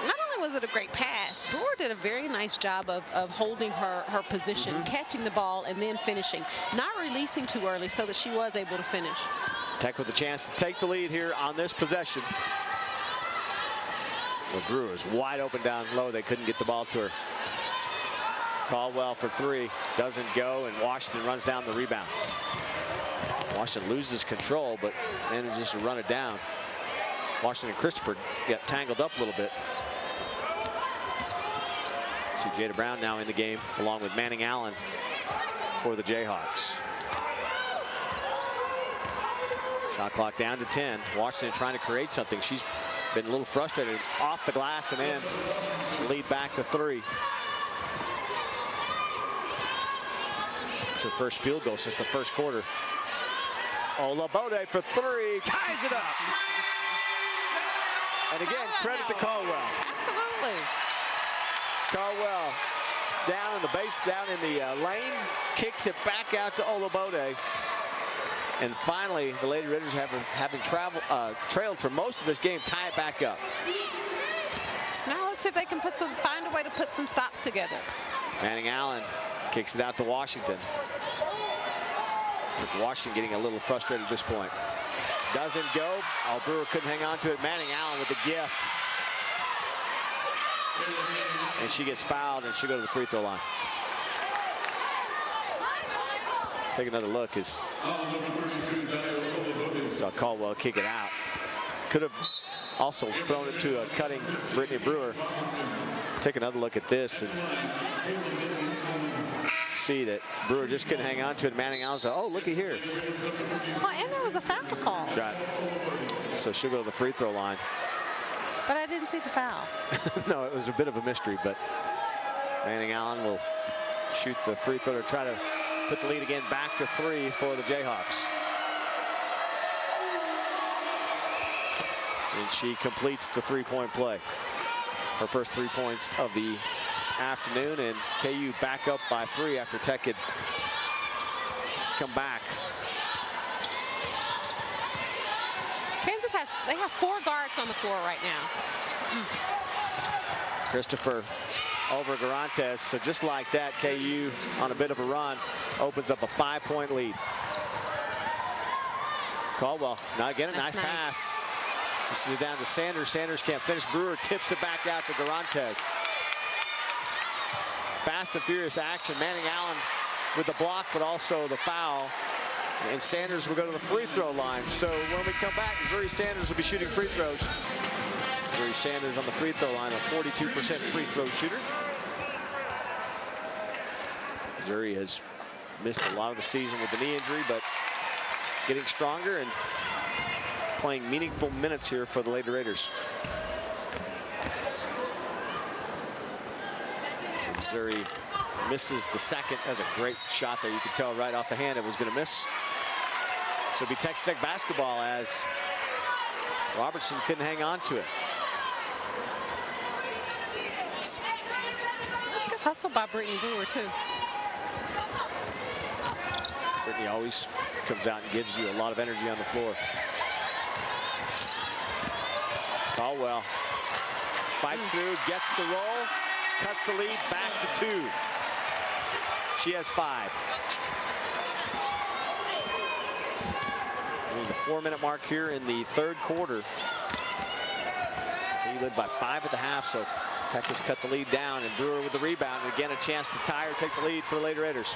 Not only was it a great pass, Brewer did a very nice job of holding her position, catching the ball, and then finishing. Not releasing too early so that she was able to finish. Tech with a chance to take the lead here on this possession. Well, Brewer is wide open down low. They couldn't get the ball to her. Caldwell for 3. Doesn't go, and Washington runs down the rebound. Washington loses control, but manages to run it down. Washington and Christopher got tangled up a little bit. See Jada Brown now in the game, along with Manning Allen for the Jayhawks. Shot clock down to 10. Washington trying to create something. She's been a little frustrated. Off the glass and in. Lead back to 3. It's her first field goal since the first quarter. Olabode for 3. Ties it up. And again, credit to Caldwell. Absolutely. Caldwell down in the base, down in the lane, kicks it back out to Olabode. And finally, the Lady Raiders having trailed for most of this game, tie it back up. Now let's see if they can find a way to put some stops together. Manning Allen kicks it out to Washington. With Washington getting a little frustrated at this point. Doesn't go. Oh, Brewer couldn't hang on to it. Manning Allen with the gift. And she gets fouled, and she'll go to the free throw line. Take another look as saw Caldwell kick it out. Could have also thrown it to a cutting Brittany Brewer. Take another look at this and see that Brewer just couldn't hang on to it. Manning Allen said, oh, looky here. Well, and there was a foul call. Right. So she'll go to the free throw line. But I didn't see the foul. No, it was a bit of a mystery, but Manning Allen will shoot the free throw to try to put the lead again back to 3 for the Jayhawks. And she completes the three-point play. Her first 3 points of the afternoon, and KU back up by 3 after Tech had come back. Kansas they have 4 guards on the floor right now. Christopher over Garantes. So just like that, KU on a bit of a run opens up a 5-point lead. Caldwell, now again, a nice pass. This is down to Sanders. Sanders can't finish. Brewer tips it back out to Garantes. Fast and furious action. Manning Allen with the block, but also the foul. And Sanders will go to the free throw line. So when we come back, Missouri Sanders will be shooting free throws. Missouri Sanders on the free throw line, a 42% free throw shooter. Missouri has missed a lot of the season with the knee injury, but getting stronger and playing meaningful minutes here for the Lady Raiders. Missouri misses the second. That was a great shot there. You could tell right off the hand it was going to miss. So it'll be Texas Tech basketball as Robertson couldn't hang on to it. That's good hustle by Brittany Brewer, too. Brittany always comes out and gives you a lot of energy on the floor. Caldwell fights through, gets the roll, cuts the lead back to 2. She has 5. The 4-minute mark here in the 3rd quarter. He led by 5 at the half, so Tech has cut the lead down, and Brewer with the rebound, and again a chance to tie or take the lead for the Lady Raiders.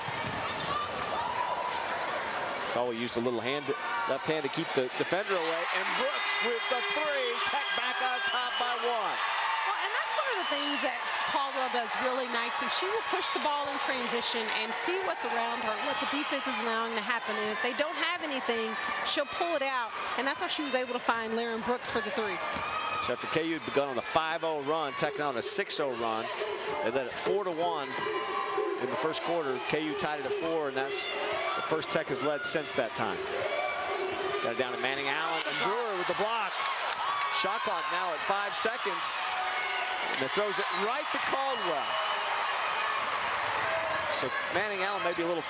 Caldwell used a little left hand to keep the defender away, and Brooks with the 3. Tech back on top by 1. Well, and that's one of the things that Caldwell does really nicely. She will push the ball in transition and see what's around her, what the defense is allowing to happen. And if they don't have anything, she'll pull it out. And that's why she was able to find Laren Brooks for the 3. So after KU had begun on a 5-0 run, Tech now on a 6-0 run. They led it 4-1 in the first quarter. KU tied it at 4, and that's the first Tech has led since that time. Got it down to Manning Allen, and Brewer with the block. Shot clock now at 5 seconds. And it throws it right to Caldwell. So Manning Allen may be a little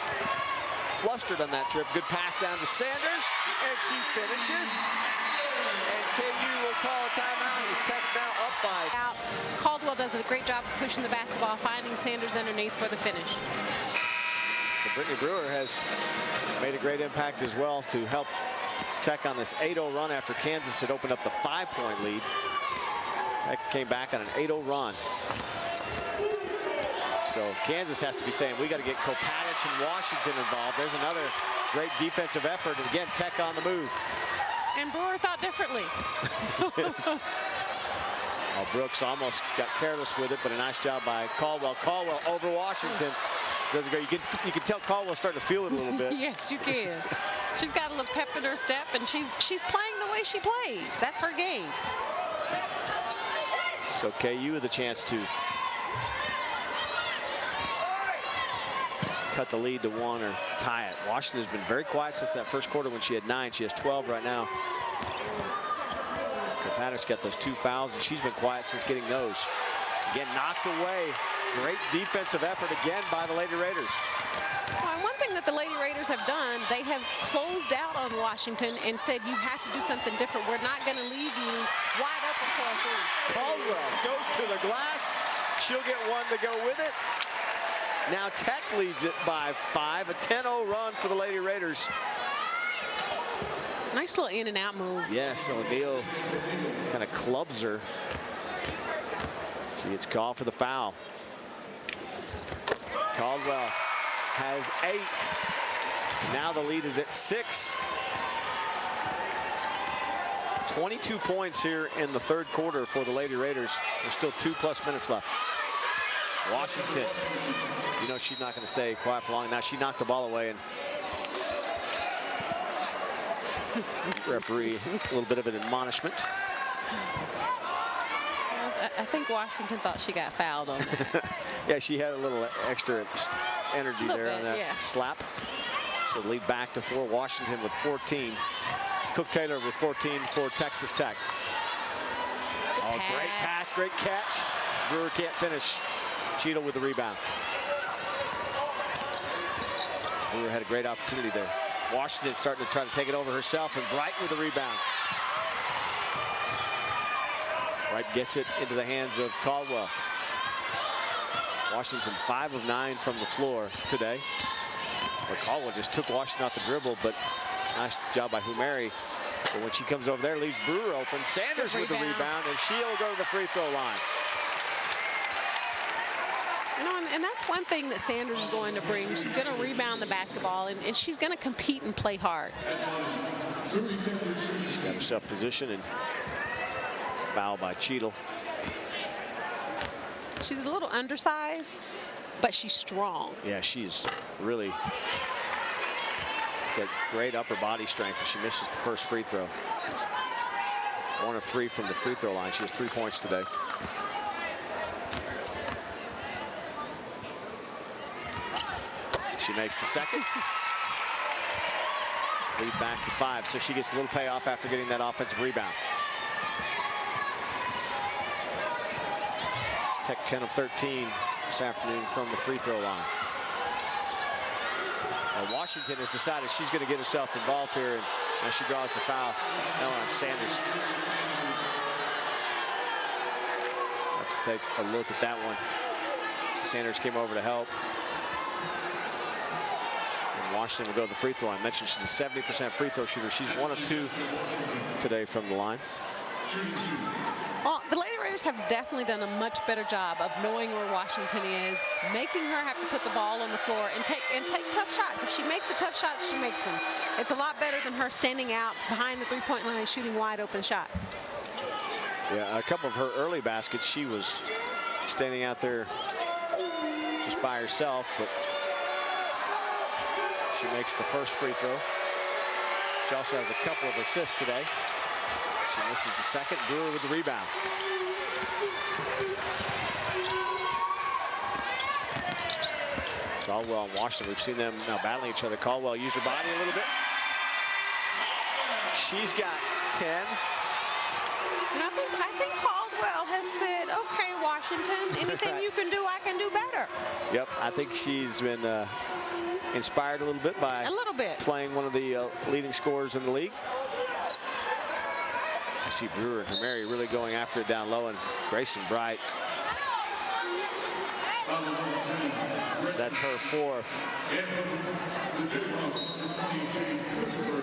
flustered on that trip. Good pass down to Sanders, and she finishes. And KU will call a timeout as Tech now up by. Caldwell does a great job of pushing the basketball, finding Sanders underneath for the finish. So Brittany Brewer has made a great impact as well to help Tech on this 8-0 run after Kansas had opened up the 5-point lead. Tech came back on an 8-0 run. So Kansas has to be saying, we got to get Kopatich and Washington involved. There's another great defensive effort, and again, Tech on the move. And Brewer thought differently. Well, Brooks almost got careless with it, but a nice job by Caldwell. Caldwell over Washington. Doesn't go. You can tell Caldwell starting to feel it a little bit. Yes, you can. She's got a little pep in her step, and she's playing the way she plays. That's her game. So KU with a chance to cut the lead to 1 or tie it. Washington has been very quiet since that first quarter when she had 9. She has 12 right now. Kopatich got those 2 fouls, and she's been quiet since getting those. Again, knocked away. Great defensive effort again by the Lady Raiders. Well, and one thing that the Lady Raiders have done, they have closed out on Washington and said, you have to do something different. We're not going to leave you wide open for a 3. Caldwell goes to the glass. She'll get 1 to go with it. Now Tech leads it by 5. A 10-0 run for the Lady Raiders. Nice little in and out move. Yes, O'Neal kind of clubs her. She gets called for the foul. Caldwell has 8. Now the lead is at 6. 22 points here in the 3rd quarter for the Lady Raiders. There's still 2+ minutes left. Washington, you know she's not going to stay quiet for long. Now she knocked the ball away, and referee a little bit of an admonishment. I think Washington thought she got fouled on that. Yeah, she had a little extra energy there on that slap. So lead back to 4. Washington with 14. CookTaylor with 14 for Texas Tech. Oh, great pass, great catch. Brewer can't finish. Cheadle with the rebound. Brewer had a great opportunity there. Washington starting to try to take it over herself, and Bright with the rebound. Bright gets it into the hands of Caldwell. Washington 5 of 9 from the floor today. But Caldwell just took Washington off the dribble, but nice job by Humeri. But when she comes over there, leaves Brewer open. Sanders with the rebound, and she'll go to the free throw line. You know, and that's one thing that Sanders is going to bring. She's going to rebound the basketball, and she's going to compete and play hard. She's got herself positioned, and foul by Cheadle. She's a little undersized, but she's strong. Yeah, she's really got great upper body strength, and she misses the first free throw. 1 of 3 from the free throw line. She has 3 points today. She makes the second. Lead back to 5, so she gets a little payoff after getting that offensive rebound. Tech 10 of 13 this afternoon from the free throw line. Now Washington has decided she's going to get herself involved here, and as she draws the foul now on Sanders. Have to take a look at that one. Sanders came over to help. And Washington will go to the free throw line. I mentioned she's a 70% free throw shooter. She's 1 of 2 today from the line. Well, the Lady Raiders have definitely done a much better job of knowing where Washington is, making her have to put the ball on the floor and take tough shots. If she makes the tough shots, she makes them. It's a lot better than her standing out behind the three-point line shooting wide open shots. Yeah, a couple of her early baskets, she was standing out there just by herself, but she makes the first free throw. She also has a couple of assists today. She misses the second. Brewer with the rebound. Caldwell and Washington, we've seen them now battling each other. Caldwell used her body a little bit. She's got 10. And I think Caldwell has said, okay, Washington, anything you can do, I can do better. Yep, I think she's been inspired a little bit by playing one of the leading scorers in the league. You see Brewer and Humeri really going after it down low, and Grayson Bright. That's her 4th.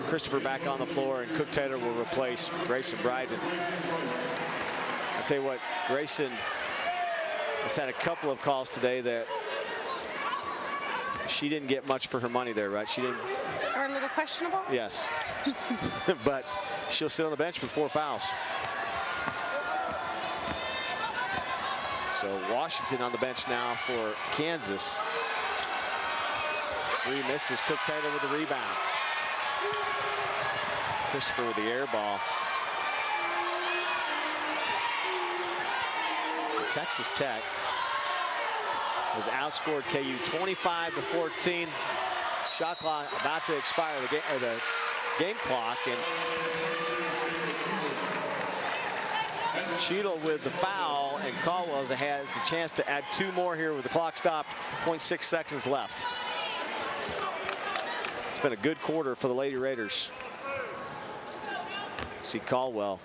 Christopher back on the floor, and CookTaylor will replace Grayson Bright. And I'll tell you what, Grayson has had a couple of calls today that she didn't get much for her money there, right? She didn't. Or a little questionable? Yes. But she'll sit on the bench with 4 fouls. So Washington on the bench now for Kansas. 3 misses. CookTaylor with the rebound. Christopher with the air ball. Texas Tech has outscored KU 25-14. Shot clock about to expire, the game clock, and Cheadle with the foul, and Caldwell has a chance to add 2 more here with the clock stopped. 0.6 seconds left. It's been a good quarter for the Lady Raiders. See Caldwell,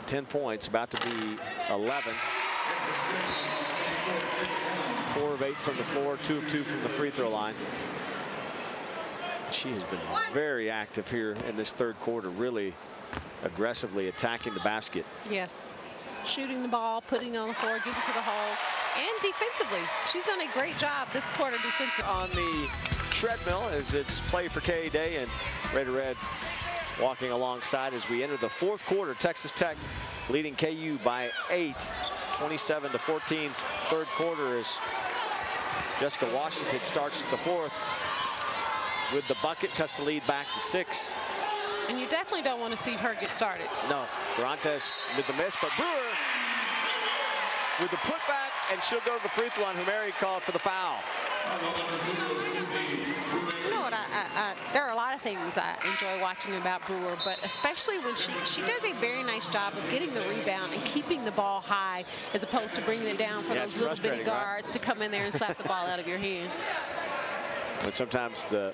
10 points, about to be 11. 4 of 8 from the floor, 2 of 2 from the free throw line. She has been very active here in this 3rd quarter, really aggressively attacking the basket. Yes. Shooting the ball, putting it on the floor, getting to the hole, and defensively. She's done a great job this quarter defensively. On the treadmill as it's play for KA Day, and Raider Red walking alongside as we enter the 4th quarter. Texas Tech leading KU by 8, 27-14. 3rd quarter as Jessica Washington starts the 4th with the bucket, cuts the lead back to 6. And you definitely don't want to see her get started. No, Durantes with the miss, but Brewer with the putback, and she'll go to the free throw line. Humeri called for the foul. You know, what? There are a lot of things I enjoy watching about Brewer, but especially when she does a very nice job of getting the rebound and keeping the ball high as opposed to bringing it down for those little bitty guards to come in there and slap the ball out of your hand. But sometimes the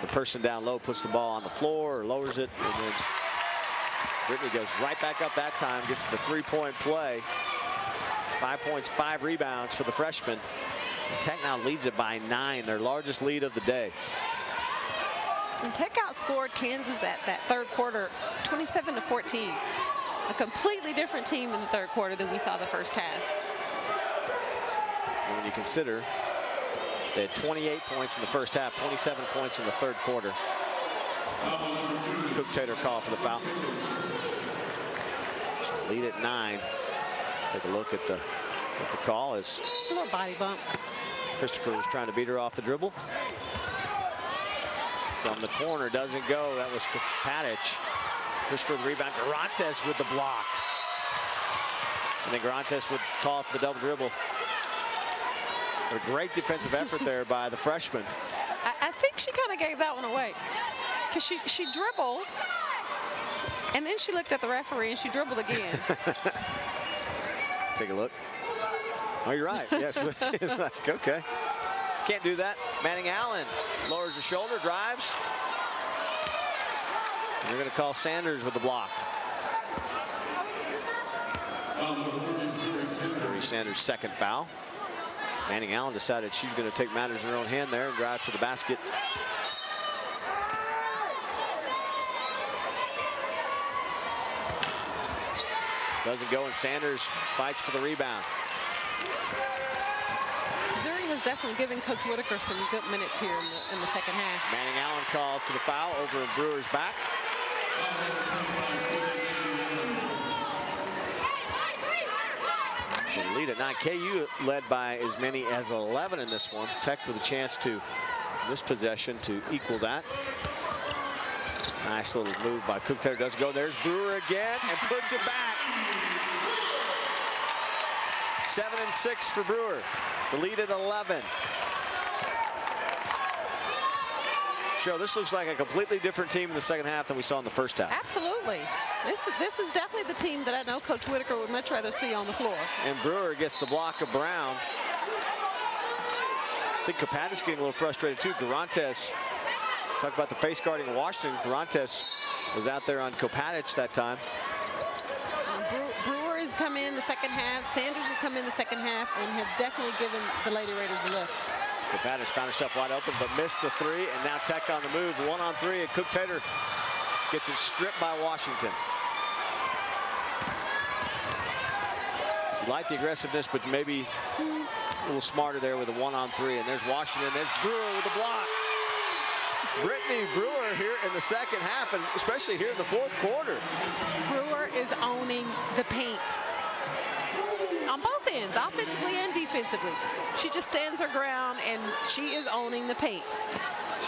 person down low puts the ball on the floor or lowers it, and then Brittany goes right back up that time, gets the three-point play. 5 points, 5 rebounds for the freshman. Tech now leads it by 9, their largest lead of the day. And Tech outscored Kansas at that third quarter 27-14. A completely different team in the third quarter than we saw the first half. And when you consider they had 28 points in the first half, 27 points in the third quarter. CookTaylor call for the foul. Lead at 9. Take a look at the call as a little body bump. Christopher was trying to beat her off the dribble. From the corner, doesn't go. That was Kopatich. Christopher with the rebound. Garantes with the block. And then Garantes would call for the double dribble. A great defensive effort there by the freshman. I think she kind of gave that one away. Because she dribbled, and then she looked at the referee and she dribbled again. Take a look. Oh, you're right. Yes, she's like, okay. Can't do that. Manning Allen lowers the shoulder, drives. And they're going to call Sanders with the block. Sanders' second foul. Manning Allen decided she's going to take matters in her own hand there and drive to the basket. Doesn't go, and Sanders fights for the rebound. Missouri has definitely given Coach Whitaker some good minutes here in the second half. Manning Allen called for the foul over Brewer's back. So the lead at 9. KU led by as many as 11 in this one. Tech with a chance to, this possession, to equal that. Nice little move by CookTaylor. Doesn't go. There's Brewer again and puts it back. 7-6 for Brewer. The lead at 11. Joe, this looks like a completely different team in the second half than we saw in the first half. Absolutely. This is definitely the team that I know Coach Whitaker would much rather see on the floor. And Brewer gets the block of Brown. I think Kopatich getting a little frustrated too. Garantes, talk about the face guarding in Washington. Garantes was out there on Kopatich that time. Brewer has come in the second half. Sanders has come in the second half and have definitely given the Lady Raiders a lift. Kopatich found herself wide open, but missed the three, and now Tech on the move. 1-on-3, and CookTaylor gets it stripped by Washington. You like the aggressiveness, but maybe a little smarter there with a 1-on-3. And there's Washington. There's Brewer with the block. Brittany Brewer here in the second half, and especially here in the fourth quarter. Brewer is owning the paint. On both ends, offensively and defensively. She just stands her ground, and she is owning the paint.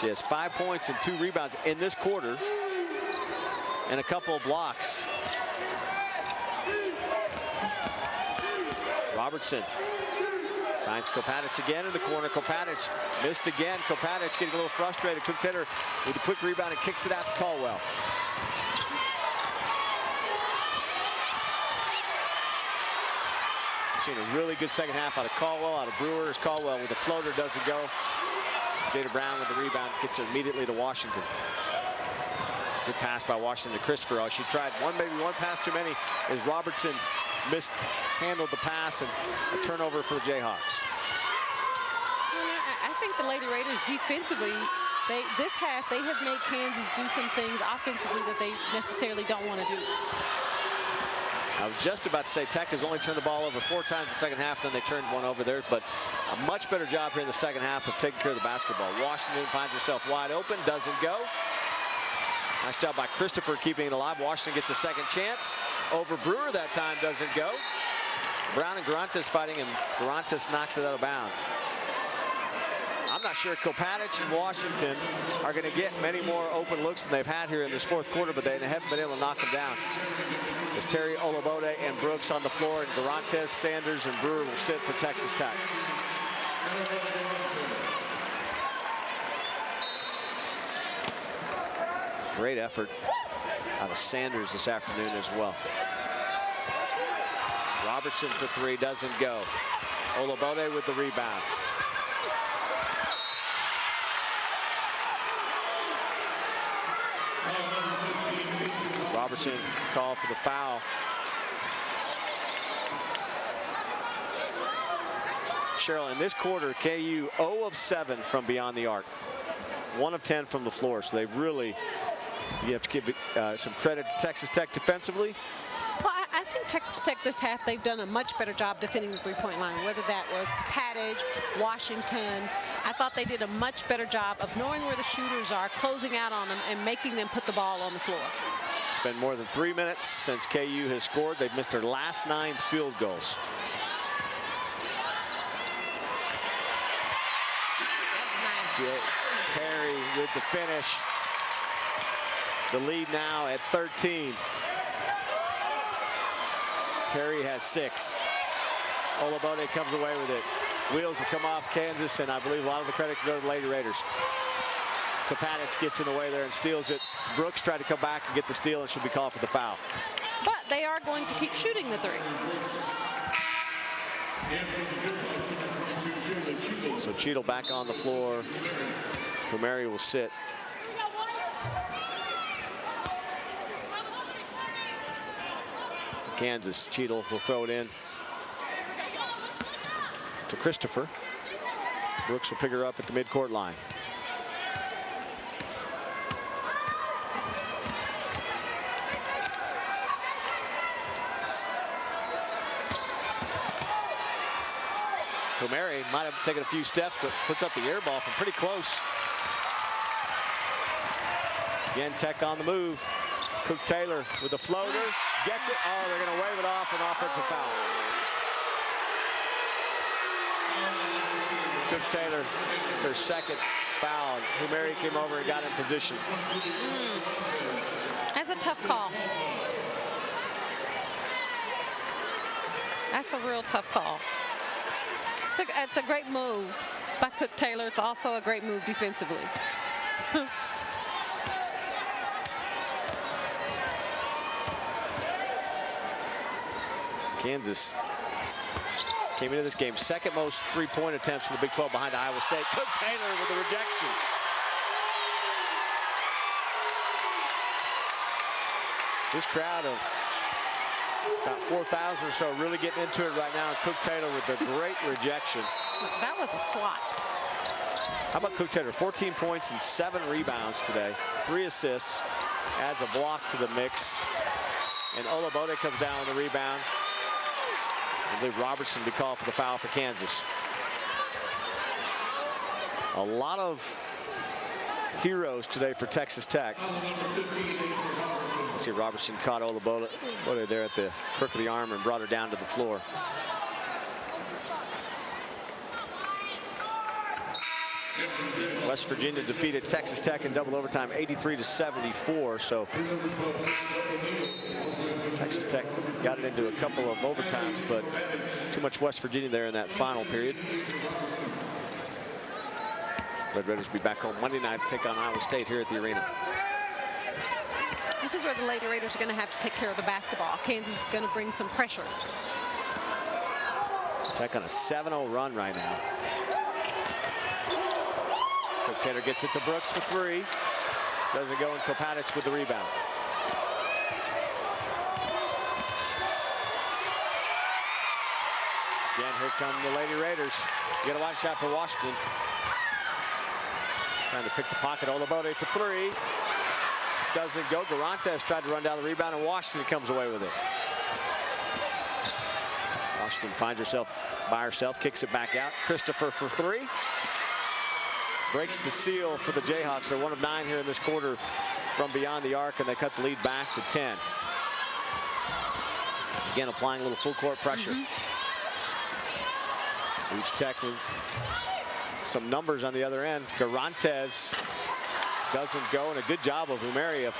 She has 5 points and 2 rebounds in this quarter, and a couple of blocks. Robertson finds Kopatich again in the corner. Kopatich missed again. Kopatich getting a little frustrated. CookTaylor with a quick rebound and kicks it out to Caldwell. Seen a really good second half out of Caldwell, out of Brewers. Caldwell with the floater, doesn't go. Jada Brown with the rebound, gets it immediately to Washington. Good pass by Washington to Christopher. Oh, she tried maybe one pass too many as Robertson handled the pass, and a turnover for the Jayhawks. I think the Lady Raiders defensively, this half, they have made Kansas do some things offensively that they necessarily don't want to do. I was just about to say Tech has only turned the ball over 4 times in the second half, then they turned one over there, but a much better job here in the second half of taking care of the basketball. Washington finds herself wide open, doesn't go. Nice job by Christopher keeping it alive. Washington gets a second chance over Brewer that time, doesn't go. Brown and Garantes fighting, and Garantes knocks it out of bounds. I'm not sure Kopatich and Washington are going to get many more open looks than they've had here in this fourth quarter, but they haven't been able to knock them down. As Terry Olabode and Brooks on the floor, and Garantes, Sanders, and Brewer will sit for Texas Tech. Great effort out of Sanders this afternoon as well. Robertson for three, doesn't go. Olabode with the rebound. Robertson called for the foul. Cheryl, in this quarter, KU 0 of 7 from beyond the arc. 1 of 10 from the floor, so they've really, you have to give some credit to Texas Tech defensively. Well, I think Texas Tech this half, they've done a much better job defending the three-point line, whether that was Pattage, Washington. I thought they did a much better job of knowing where the shooters are, closing out on them, and making them put the ball on the floor. It's been more than 3 minutes since KU has scored. They've missed their last 9 field goals. Terry with the finish. The lead now at 13. Terry has 6. Olabode comes away with it. Wheels will come off Kansas, and I believe a lot of the credit can go to the Lady Raiders. Kapatic gets in the way there and steals it. Brooks tried to come back and get the steal and should be called for the foul. But they are going to keep shooting the three. So Cheadle back on the floor. Humeri will sit. Kansas, Cheadle will throw it in to Christopher. Brooks will pick her up at the midcourt line. Humeri might have taken a few steps, but puts up the air ball from pretty close. Again, Tech on the move. CookTaylor with a floater. Gets it. Oh, they're going to wave it off, an offensive foul. CookTaylor, their second foul. Humeri came over and got in position. That's a tough call. That's a real tough call. It's a great move by CookTaylor. It's also a great move defensively. Kansas came into this game second most three-point attempts in the Big 12 behind Iowa State. CookTaylor with the rejection. This crowd of about 4,000 or so really getting into it right now. CookTaylor with a great rejection. That was a swat. How about CookTaylor? 14 points and 7 rebounds today. 3 assists. Adds a block to the mix. And Olabode comes down with the rebound. I believe Robertson be called for the foul for Kansas. A lot of heroes today for Texas Tech. See Robertson caught Olabode there at the crook of the arm and brought her down to the floor. West Virginia defeated Texas Tech in double overtime 83-74. So Texas Tech got it into a couple of overtimes, but too much West Virginia there in that final period. Red Raiders will be back home Monday night to take on Iowa State here at the arena. This is where the Lady Raiders are going to have to take care of the basketball. Kansas is going to bring some pressure. Tech on a 7-0 run right now. CookTaylor gets it to Brooks for 3. Doesn't go, and Kapatic with the rebound. Again, here come the Lady Raiders. You got to watch out for Washington. Trying to pick the pocket. Olabode for 3. Doesn't go. Garantes tried to run down the rebound, and Washington comes away with it. Washington finds herself by herself, kicks it back out. Christopher for 3. Breaks the seal for the Jayhawks. They're 1 of 9 here in this quarter from beyond the arc, and they cut the lead back to 10. Again, applying a little full court pressure. Each Tech with some numbers on the other end. Garantes doesn't go, and a good job of Humeri of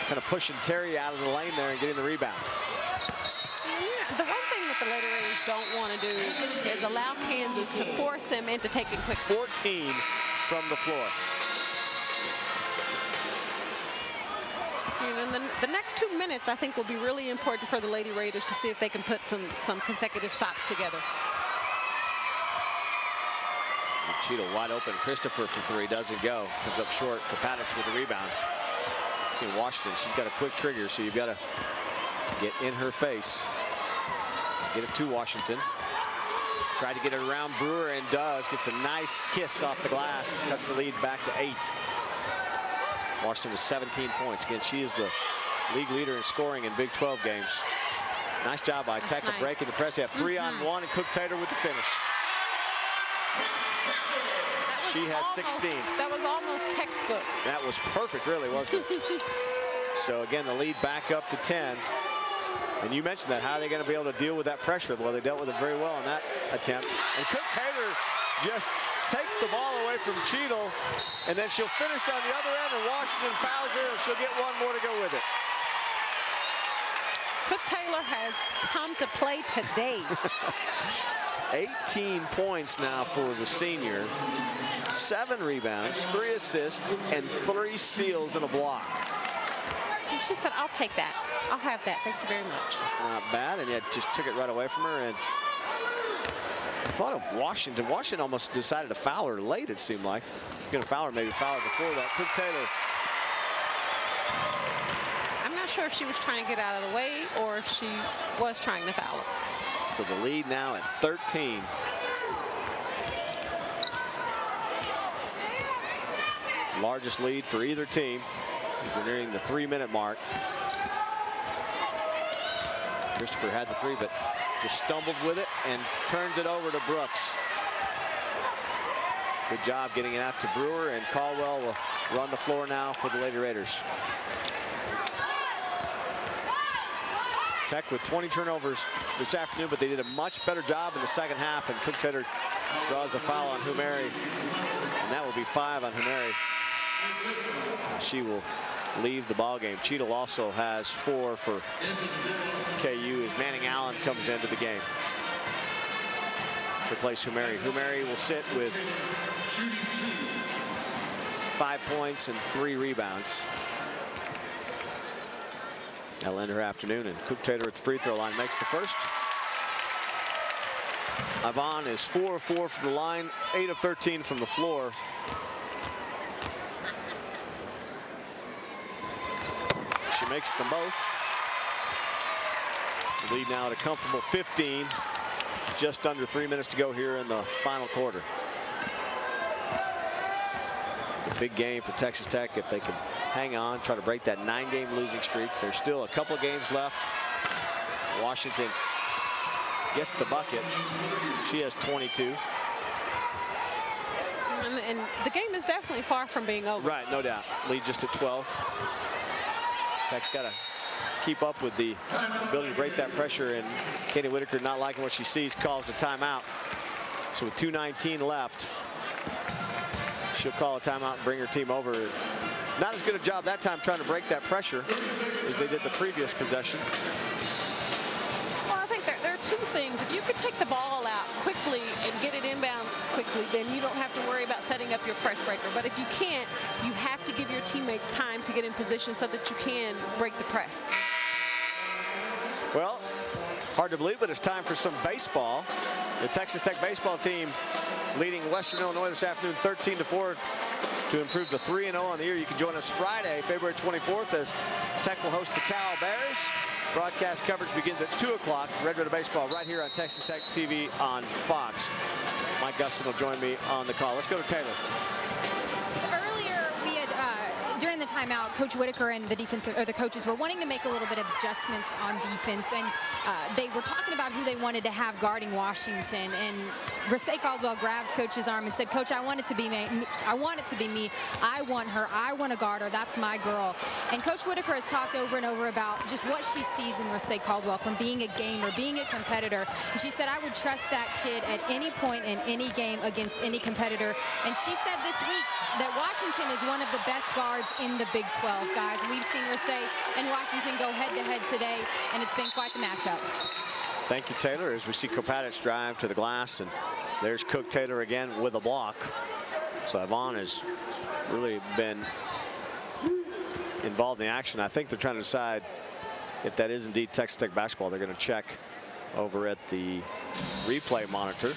kind of pushing Terry out of the lane there and getting the rebound. Yeah, the one thing that the Lady Raiders don't want to do is allow Kansas to force them into taking quick. 14 from the floor. And then the next 2 minutes, I think, will be really important for the Lady Raiders to see if they can put some consecutive stops together. Cheadle wide open. Christopher for three doesn't go. Comes up short. Kopatich with the rebound. See Washington. She's got a quick trigger, so you've got to get in her face. Get it to Washington. Tried to get it around Brewer and does. Gets a nice kiss off the glass. Cuts the lead back to 8. Washington with 17 points. Again, she is the league leader in scoring in Big 12 games. Nice job by Tech of breaking the press. They have 3-on-1 and CookTaylor with the finish. She has 16. That was almost textbook. That was perfect, really, wasn't it? So again, the lead back up to 10. And you mentioned that. How are they going to be able to deal with that pressure? Well, they dealt with it very well in that attempt. And CookTaylor just takes the ball away from Cheadle, and then she'll finish on the other end, and Washington fouls her, and she'll get one more to go with it. CookTaylor has come to play today. 18 points now for the senior. 7 rebounds, 3 assists, and 3 steals and a block. And she said, I'll take that. I'll have that. Thank you very much. It's not bad, and yet just took it right away from her. And I thought of Washington. Washington almost decided to foul her late, it seemed like. Going to foul her, maybe foul her before that. CookTaylor. I'm not sure if she was trying to get out of the way or if she was trying to foul her. So the lead now at 13. Largest lead for either team. We're nearing the 3-minute mark. Christopher had the three, but just stumbled with it and turns it over to Brooks. Good job getting it out to Brewer, and Caldwell will run the floor now for the Lady Raiders. Tech with 20 turnovers this afternoon, but they did a much better job in the second half, and CookTaylor draws a foul on Humeri, and that will be 5 on Humeri. She will leave the ball game. Cheadle also has 4 for KU as Manning Allen comes into the game to replace Humeri. Humeri will sit with 5 points and 3 rebounds. That'll end her afternoon, and CookTaylor at the free throw line makes the first. Ivonne is 4 of 4 from the line, 8 of 13 from the floor. She makes them both. The lead now at a comfortable 15. Just under 3 minutes to go here in the final quarter. A big game for Texas Tech if they can hang on, try to break that 9-game losing streak. There's still a couple of games left. Washington gets the bucket. She has 22. And the game is definitely far from being over. Right, no doubt. Lead just at 12. Tech's got to keep up with the ability to break that pressure, and Katie Whitaker, not liking what she sees, calls a timeout. So with 2:19 left, she'll call a timeout and bring her team over. Not as good a job that time trying to break that pressure as they did the previous possession. Well, I think there are 2 things. If you could take the ball out quickly and get it inbound quickly, then you don't have to worry about setting up your press breaker. But if you can't, you have to give your teammates time to get in position so that you can break the press. Well, hard to believe, but it's time for some baseball. The Texas Tech baseball team leading Western Illinois this afternoon 13-4 to improve to 3-0 on the year. You can join us Friday, February 24th, as Tech will host the Cal Bears. Broadcast coverage begins at 2 o'clock. Red River Baseball right here on Texas Tech TV on Fox. Mike Gustin will join me on the call. Let's go to Taylor. So earlier, we had during the timeout, Coach Whitaker and the the coaches were wanting to make a little bit of adjustments on defense, and they were talking about who they wanted to have guarding Washington. And Rasay Caldwell grabbed Coach's arm and said, "Coach, I want it to be me. I want it to be me. I want her. I want to guard her. That's my girl." And Coach Whitaker has talked over and over about just what she sees in Rasay Caldwell from being a gamer, being a competitor. And she said, "I would trust that kid at any point in any game against any competitor." And she said this week that Washington is one of the best guards in the Big 12, guys. We've seen Rasay and Washington go head-to-head today, and it's been quite the matchup. Thank you, Taylor, as we see Kopatich drive to the glass, and there's CookTaylor again with a block. So Ivonne has really been involved in the action. I think they're trying to decide if that is indeed Texas Tech basketball. They're going to check over at the replay monitor.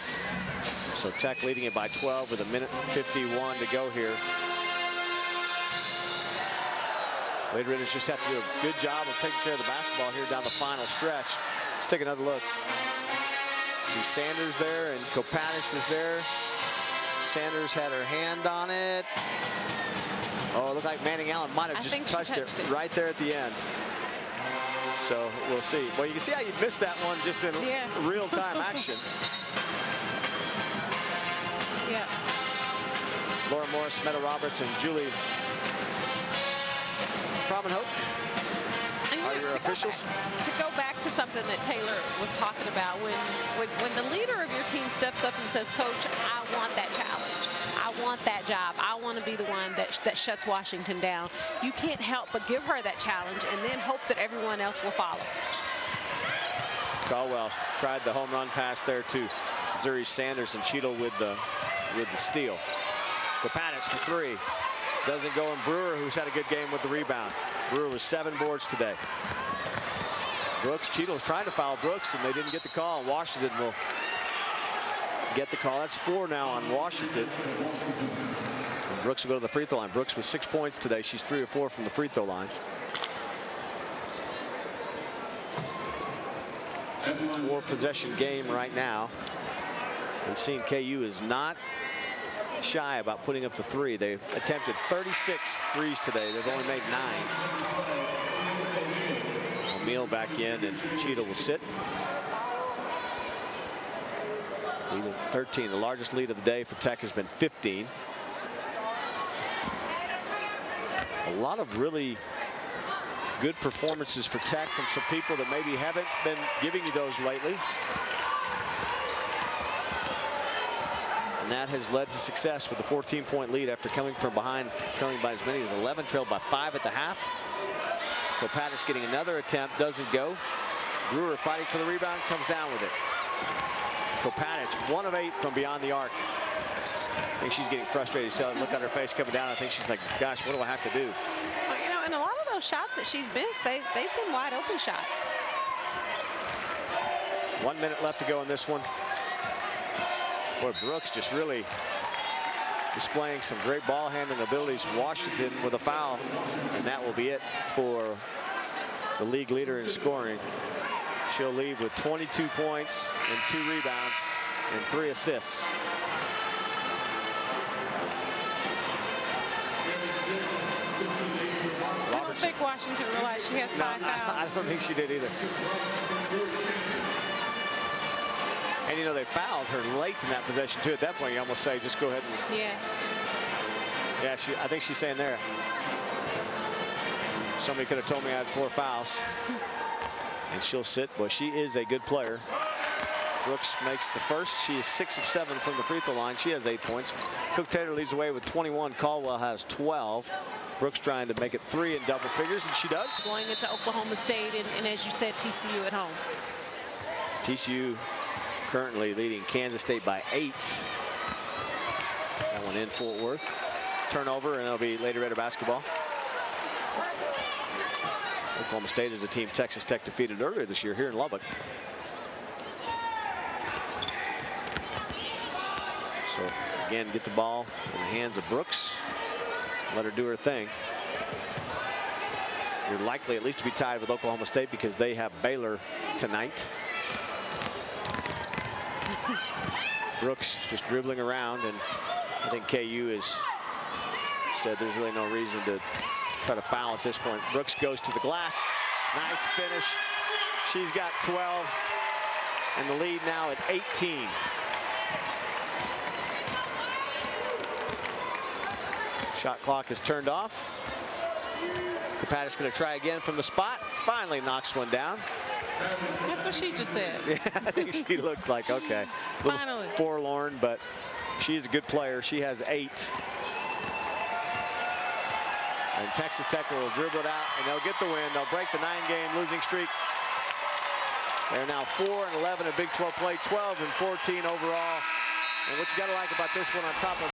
So Tech leading it by 12 with 1:51 to go here. Lady Raiders just have to do a good job of taking care of the basketball here down the final stretch. Let's take another look. See Sanders there and Kopanish is there. Sanders had her hand on it. Oh, it looked like Manning Allen might have just touched it right there at the end. So we'll see. Well, you can see how you missed that one just in real-time action. Yeah. Laura Morris, Meta Roberts, and Julie Promenhope are your officials. To go back to something that Taylor was talking about, when the leader of your team steps up and says, Coach, I want that challenge. I want that job. I want to be the one that shuts Washington down. You can't help but give her that challenge and then hope that everyone else will follow. Caldwell tried the home run pass there to Zuri Sanders, and Cheadle with the steal. Kopanish for three. Doesn't go, and Brewer, who's had a good game with the rebound. Brewer was 7 boards today. Brooks, Cheadle was trying to foul Brooks, and they didn't get the call. And Washington will get the call. That's 4 now on Washington. And Brooks will go to the free throw line. Brooks with 6 points today. She's 3 or 4 from the free throw line. 4-possession game right now. We've seen KU is not shy about putting up the 3. They attempted 36 threes today. They've only made 9. O'Meal back in, and Cheadle will sit. Leading 13. The largest lead of the day for Tech has been 15. A lot of really good performances for Tech from some people that maybe haven't been giving you those lately. And that has led to success with the 14-point lead after coming from behind, trailing by as many as 11, trailed by 5 at the half. Kopanish getting another attempt, doesn't go. Brewer fighting for the rebound, comes down with it. Kopanish, 1 of 8 from beyond the arc. I think she's getting frustrated. So look on her face coming down. I think she's like, gosh, what do I have to do? Well, you know, and a lot of those shots that she's missed, they've been wide open shots. 1 minute left to go in this one. Boy, Brooks just really displaying some great ball handling abilities. Washington with a foul, and that will be it for the league leader in scoring. She'll leave with 22 points and 2 rebounds and 3 assists. I don't think Washington realized she has 5 fouls. I don't think she did either. And you know, they fouled her late in that possession too. At that point, you almost say, just go ahead and. Yeah. Yeah, I think she's saying there. Somebody could have told me I had 4 fouls. And she'll sit. Well, she is a good player. Brooks makes the first. She is 6 of 7 from the free throw line. She has 8 points. CookTaylor leads away with 21. Caldwell has 12. Brooks trying to make it 3 in double figures, and she does. Going into Oklahoma State, and as you said, TCU at home. TCU currently leading Kansas State by 8. That one in Fort Worth. Turnover, and it'll be Lady Raider basketball. Oklahoma State is a team Texas Tech defeated earlier this year here in Lubbock. So again, get the ball in the hands of Brooks. Let her do her thing. You're likely at least to be tied with Oklahoma State because they have Baylor tonight. Brooks just dribbling around, and I think KU has said there's really no reason to try to foul at this point. Brooks goes to the glass. Nice finish. She's got 12, and the lead now at 18. Shot clock is turned off. Kopanish going to try again from the spot. Finally knocks one down. That's what she just said. Yeah, I think she looked like, okay, a little Finally. forlorn, but she's a good player. She has 8. And Texas Tech will dribble it out, and they'll get the win. They'll break the 9-game losing streak. They're now 4-11 in Big 12 play, 12-14 overall. And what you got to like about this one on top of